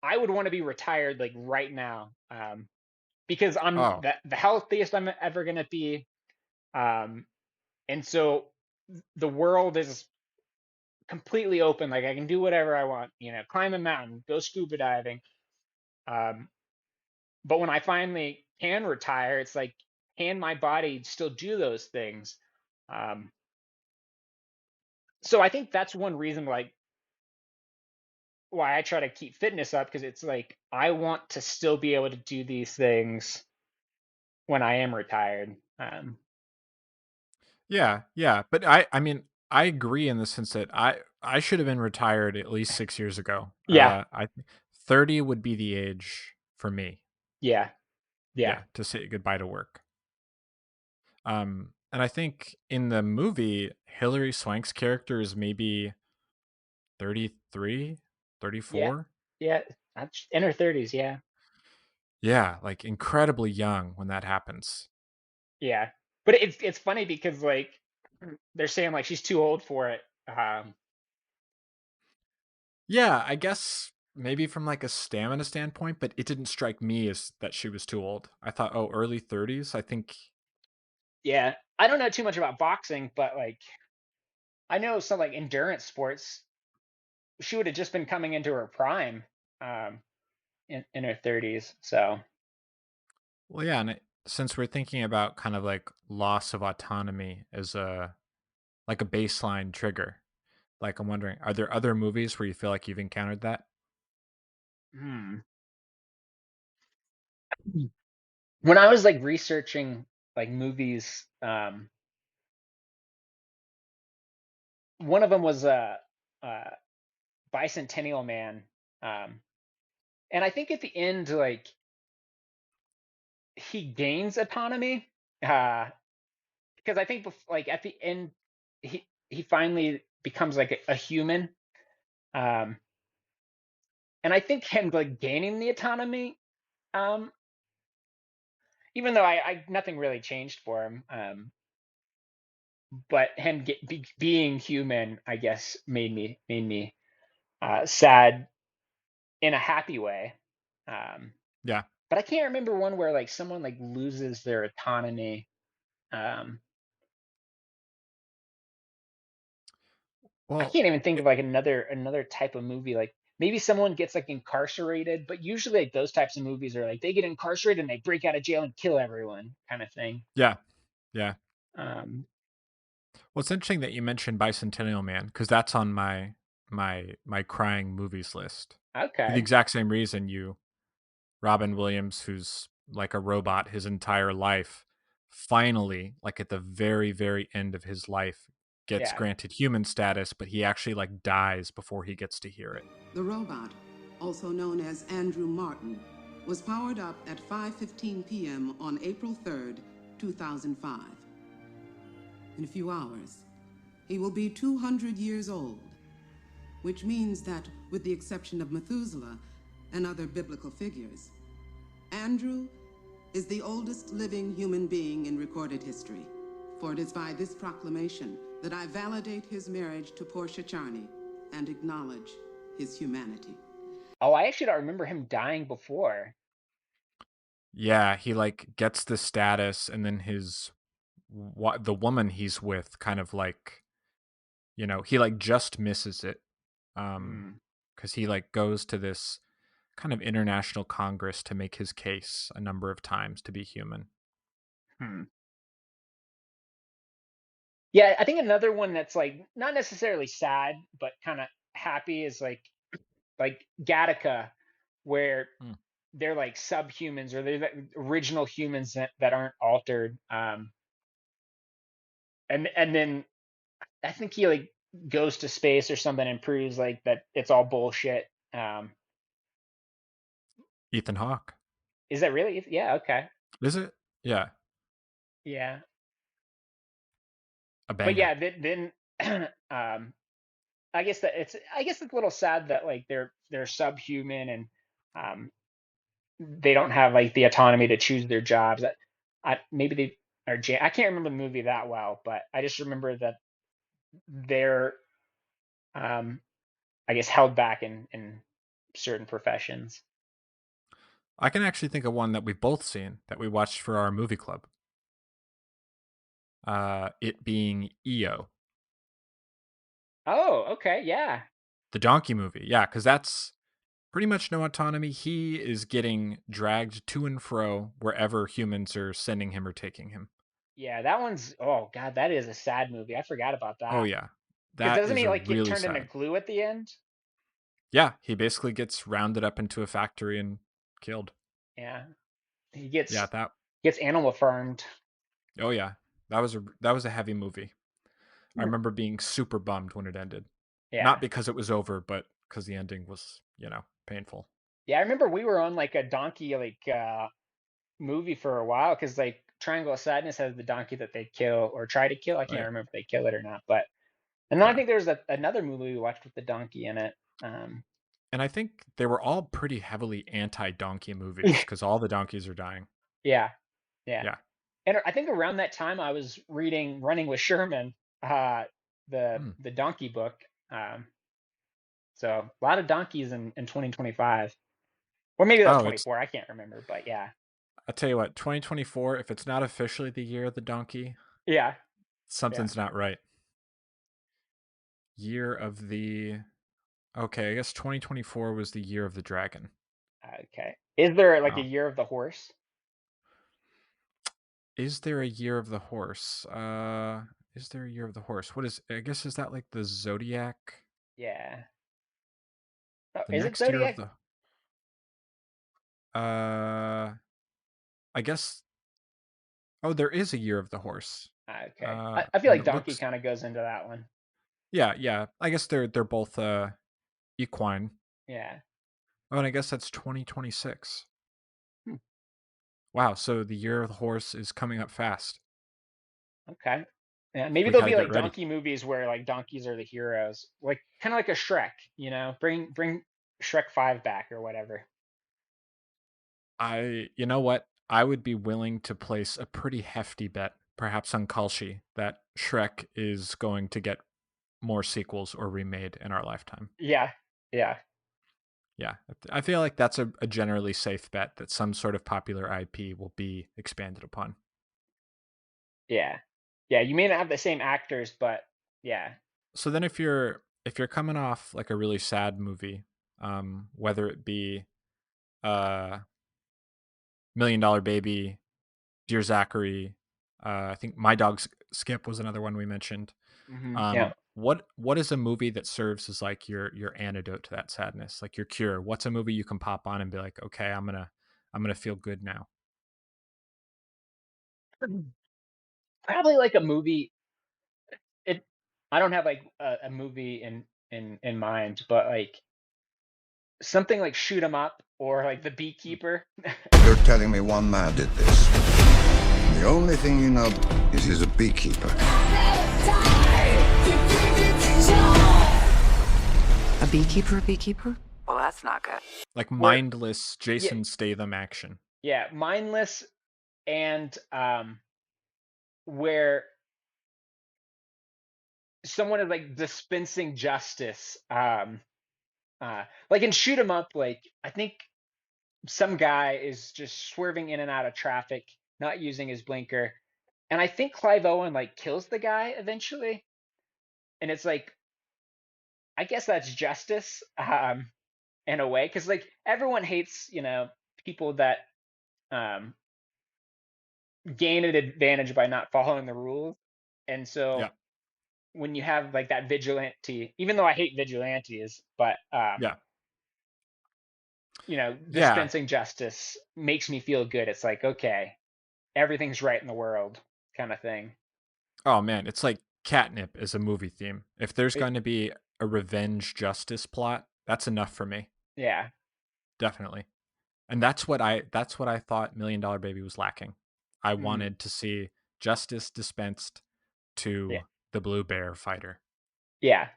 I would want to be retired like right now, because I'm oh, the healthiest I'm ever gonna be, um, and so the world is completely open. Like I can do whatever I want, you know, climb a mountain, go scuba diving. Um, but when I finally can retire, it's like, can my body still do those things? Um, So I think that's one reason, like, why I try to keep fitness up, because it's like I want to still be able to do these things when I am retired. Yeah. But I mean, I agree in the sense that I should have been retired at least 6 years ago. Yeah, 30 would be the age for me. yeah, yeah, Yeah, to say goodbye to work. And I think in the movie, Hilary Swank's character is maybe 33, yeah, 34. yeah. That's in her 30s. Yeah, Yeah, like incredibly young when that happens. yeah. But it's funny because like they're saying like she's too old for it. Yeah, I guess maybe from like a stamina standpoint, but it didn't strike me as that she was too old. I thought, oh, early 30s. I think. Yeah, I don't know too much about boxing, but like I know some like endurance sports. She would have just been coming into her prime um, in her 30s. So Well, yeah, and since we're thinking about kind of like loss of autonomy as a like a baseline trigger, like I'm wondering, are there other movies where you feel like you've encountered that? hmm. When I was like researching like movies, one of them was uh, Bicentennial Man, um, and I think at the end like he gains autonomy because I think like at the end he finally becomes like a human, um, and I think him like gaining the autonomy, um, even though I nothing really changed for him, but him being human, I guess made me sad in a happy way. Um, Yeah. but I can't remember one where like someone like loses their autonomy. Um, I Well, can't even think of like another type of movie. Like maybe someone gets like incarcerated, but usually like those types of movies are like they get incarcerated and they break out of jail and kill everyone, kind of thing. yeah. Yeah. Um, Well, it's interesting that you mentioned Bicentennial Man because that's on my crying movies list for the okay, exact same reason. Robin Williams, who's like a robot his entire life, finally, like at the very end of his life, gets yeah, granted human status, but he actually like dies before he gets to hear it. The robot, also known as Andrew Martin, was powered up at 5:15 p.m. on April 3rd, 2005. In a few hours, he will be 200 years old, which means that, with the exception of Methuselah and other biblical figures, Andrew is the oldest living human being in recorded history. For it is by this proclamation that I validate his marriage to Portia Charney and acknowledge his humanity. Oh, I actually don't remember him dying before. Yeah, he like gets the status, and then the woman he's with kind of like, he like just misses it, Hmm. because he like goes to this kind of international congress to make his case a number of times to be human. Hmm. Yeah, I think another one that's like not necessarily sad, but kind of happy is like Gattaca, where Mm. they're like subhumans or they're the original humans that aren't altered. And then I think he like goes to space or something and proves like that it's all bullshit. Ethan Hawke. Is that really? Yeah. Okay. Is it? Yeah, Yeah. a But banger. yeah, then I guess it's a little sad that like they're subhuman and um, they don't have like the autonomy to choose their jobs. That maybe they are. I can't remember the movie that well, but I just remember that they're um, I guess held back in certain professions. I can actually think of one that we've both seen that we watched for our movie club. It being EO, Oh, okay, yeah, the donkey movie. Yeah, because that's pretty much no autonomy. He is getting dragged to and fro wherever humans are sending him or taking him. yeah. That one's oh god, that is a sad movie. I forgot about Oh that. yeah, Because That doesn't is he a like get really turned into sad. glue at the end? Yeah, he basically gets rounded up into a factory and killed. Yeah, he Yeah, that. gets animal farmed. Oh yeah, that was a heavy movie. I remember being super bummed when it ended. Yeah, Not because it was over, but because the ending was, painful. yeah. I remember we were on like a donkey movie for a while because like Triangle of Sadness has the donkey that they kill or try to kill. I Oh can't yeah, remember if they kill it or not, but and then I yeah. think there's another movie we watched with the donkey in it. And I think they were all pretty heavily anti-donkey movies because all the donkeys are dying. Yeah, yeah. Yeah. And I think around that time I was reading Running with Sherman, Hmm. the donkey book. Um, so a lot of donkeys in 2025, or maybe that was Oh, it's. 24. I can't remember, but yeah, I'll tell you what. 2024. If it's not officially the year of the donkey, yeah, yeah. something's not right. Year of the. Okay, I guess 2024 was the year of the dragon. Okay. Is there like a Oh. year of the horse? Is there a year of the horse? Is there a year of the horse? What is? I guess is that like the zodiac? Yeah. Oh, The is it next year of Zodiac? the. Uh, I guess. Oh, there is a year of the horse. Okay. I feel And like it Donkey looks. kind of goes into that one. Yeah, yeah. I guess they're both equine. Yeah. Oh, and I guess that's 2026. Hmm. Wow, so the year of the horse is coming up fast. Okay. Yeah, maybe We there'll got to be get like ready. donkey movies where like donkeys are the heroes, like kind of like a Shrek, you know? Bring Shrek 5 back or whatever. You know what? I would be willing to place a pretty hefty bet, perhaps on Kalshi, that Shrek is going to get more sequels or remade in our lifetime. Yeah. Yeah. Yeah, I feel like that's a generally safe bet that some sort of popular IP will be expanded upon. Yeah. Yeah, you may not have the same actors, but yeah. So then if you're coming off like a really sad movie, whether it be uh Million Dollar Baby, Dear Zachary, I think My Dog Skip was another one we mentioned. Yeah. What is a movie that serves as like your antidote to that sadness, like your cure? What's a movie you can pop on and be like, okay, I'm gonna feel good now. Probably like a movie. It I don't have like a movie in mind, but like something like Shoot 'em Up or like The Beekeeper. You're telling me one man did this. The only thing you know is he's a beekeeper. A beekeeper, a beekeeper? Well, that's not good. Like mindless Jason Statham action. Yeah, mindless and where someone is like dispensing justice. Like in Shoot 'em Up, like I think some guy is just swerving in and out of traffic, not using his blinker. And I think Clive Owen like kills the guy eventually. And it's like, I guess that's justice, in a way. Cause like everyone hates, people that um gain an advantage by not following the rules. And so Yeah. when you have like that vigilante, even though I hate vigilantes, but Yeah. Yeah. dispensing justice makes me feel good. It's like, okay, everything's right in the world kind of thing. Oh man, it's like catnip is a movie theme. If there's It- going to be a revenge justice plot, that's enough for me. yeah. Definitely. And that's what I thought Million Dollar Baby was lacking. I Mm, wanted to see justice dispensed yeah. to the blue bear fighter. Yeah.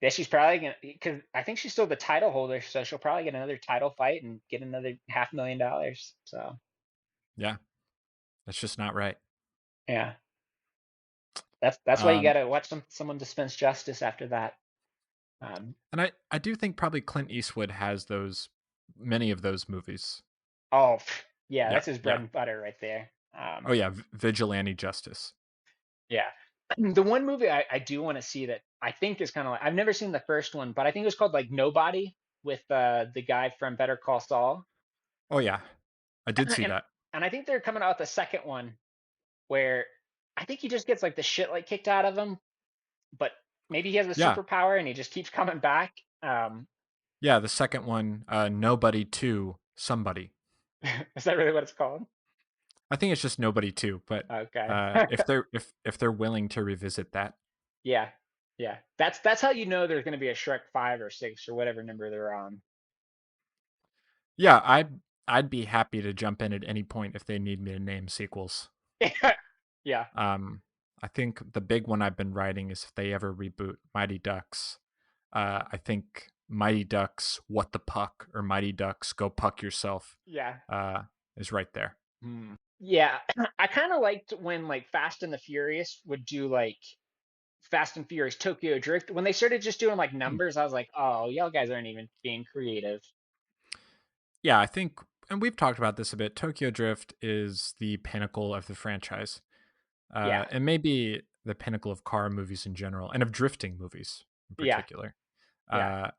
Yeah, she's probably gonna because I think she's still the title holder, so she'll probably get another title fight and get another $500,000. So Yeah. That's just not right. yeah, that's why you Um gotta watch someone dispense justice after that. and I do think probably Clint Eastwood has many of those movies. Oh yeah, Yeah. that's his bread Yeah. and butter right there. Oh yeah, vigilante justice. Yeah. The one movie I do want to see that I think is kind of like I've never seen the first one, but I think it was called like Nobody with the guy from Better Call Saul. Oh yeah. I did see And that. and I think they're coming out with the second one where I think he just gets like the shit like kicked out of him, but Maybe he has a Yeah. superpower and he just keeps coming back. Yeah, the second one, Nobody 2 Somebody. Is that really what it's called? I think it's just Nobody 2, but Okay. if they're willing to revisit that. Yeah. Yeah. That's how you know there's going to be a Shrek 5 or 6 or whatever number they're on. Yeah, I'd be happy to jump in at any point if they need me to name sequels. Yeah. I think the big one I've been writing is if they ever reboot Mighty Ducks. I think Mighty Ducks What the Puck or Mighty Ducks Go Puck Yourself Yeah. is right there. Yeah. I kind of liked when like Fast and the Furious would do like Fast and Furious Tokyo Drift. When they started just doing like numbers, I was like, oh, y'all guys aren't even being creative. Yeah, I think, and we've talked about this a bit, Tokyo Drift is the pinnacle of the franchise. Yeah. And maybe the pinnacle of car movies in general, and of drifting movies in Yeah. particular. Yeah.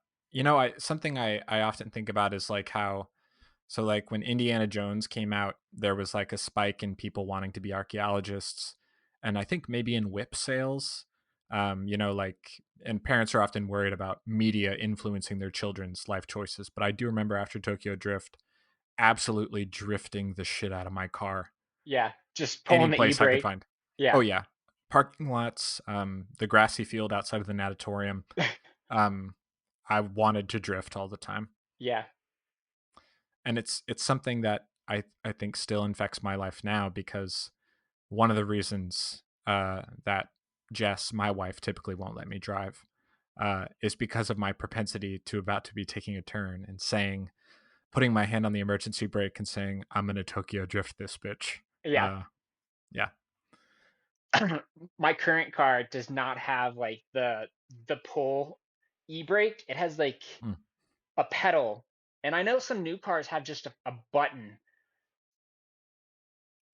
Something I often think about is like how, so like when Indiana Jones came out, there was like a spike in people wanting to be archaeologists, and I think maybe in whip sales, and parents are often worried about media influencing their children's life choices. But I do remember after Tokyo Drift, absolutely drifting the shit out of my car. Yeah. Just Any pulling the place I could e-brake. find. Yeah. Oh yeah, parking lots, the grassy field outside of the natatorium. I wanted to drift all the time. Yeah. And it's something that I think still infects my life now, because one of the reasons that Jess, my wife, typically won't let me drive is because of my propensity to about to be taking a turn and putting my hand on the emergency brake and saying, I'm going to Tokyo drift this bitch. Yeah. Yeah. My current car does not have like the pull e-brake. It has like a pedal. And I know some new cars have just a button.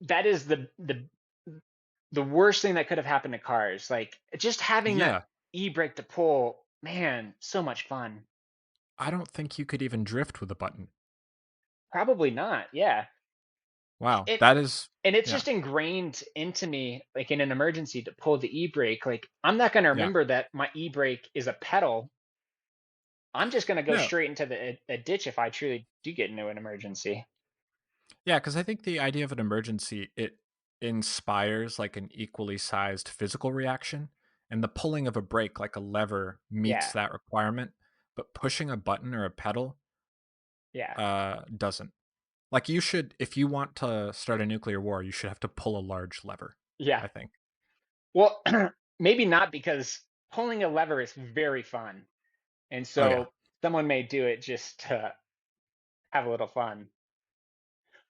That is the worst thing that could have happened to cars. Like just having that e-brake to pull, man, so much fun. I don't think you could even drift with a button. Probably not. Yeah. Wow. That is. And it's just ingrained into me, like in an emergency, to pull the e-brake. Like I'm not going to remember that my e-brake is a pedal. I'm just going to go straight into a ditch if I truly do get into an emergency. Yeah, because I think the idea of an emergency, it inspires like an equally sized physical reaction, and the pulling of a brake like a lever meets that requirement, but pushing a button or a pedal doesn't. Like you should, if you want to start a nuclear war, you should have to pull a large lever. Yeah. I think. Well, maybe not, because pulling a lever is very fun. And so someone may do it just to have a little fun.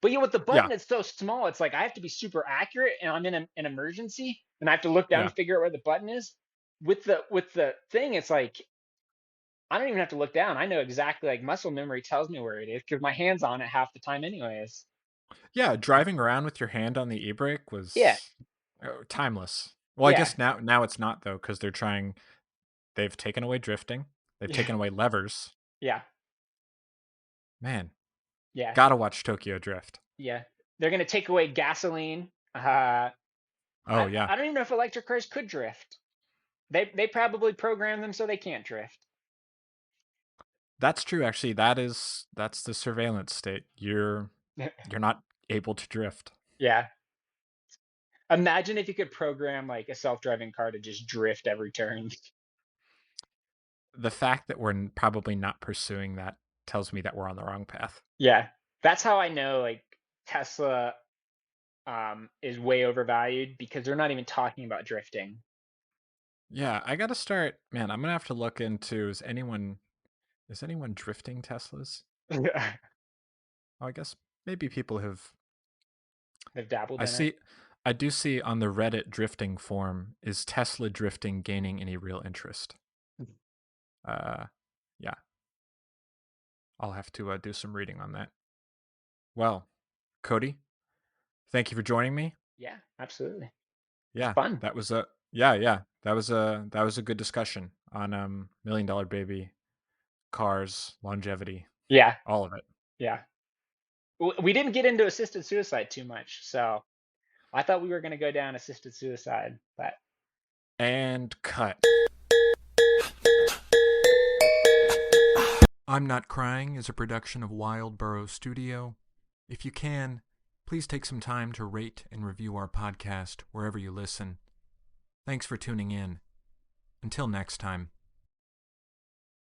But yeah, with the button, it's so small. It's like I have to be super accurate, and I'm in an emergency, and I have to look down and figure out where the button is. With the thing, it's like I don't even have to look down. I know exactly, like muscle memory tells me where it is because my hand's on it half the time anyways. Yeah, driving around with your hand on the e-brake was timeless. Well, I guess now it's not, though, because they've taken away drifting. They've taken away levers. Yeah. Man. Yeah. Gotta watch Tokyo Drift. Yeah. They're going to take away gasoline. I don't even know if electric cars could drift. They probably program them so they can't drift. That's true, actually. That's the surveillance state. You're not able to drift. Yeah. Imagine if you could program like a self-driving car to just drift every turn. The fact that we're probably not pursuing that tells me that we're on the wrong path. Yeah. That's how I know like Tesla is way overvalued, because they're not even talking about drifting. Yeah, I got to start, man, I'm going to have to look into, is anyone drifting Teslas? I guess maybe people have dabbled in it. I do see on the Reddit drifting forum, is Tesla drifting gaining any real interest? Yeah. I'll have to do some reading on that. Well, Cody, thank you for joining me. Yeah, absolutely. Yeah, fun. That was a that was a good discussion on $1 Million Baby, cars, longevity. Yeah, all of it. Yeah, we didn't get into assisted suicide too much, so I thought we were going to go down assisted suicide, but and cut. I'm Not Crying is a production of Wild Burrow Studio. If you can, please take some time to rate and review our podcast wherever you listen. Thanks for tuning in. Until next time.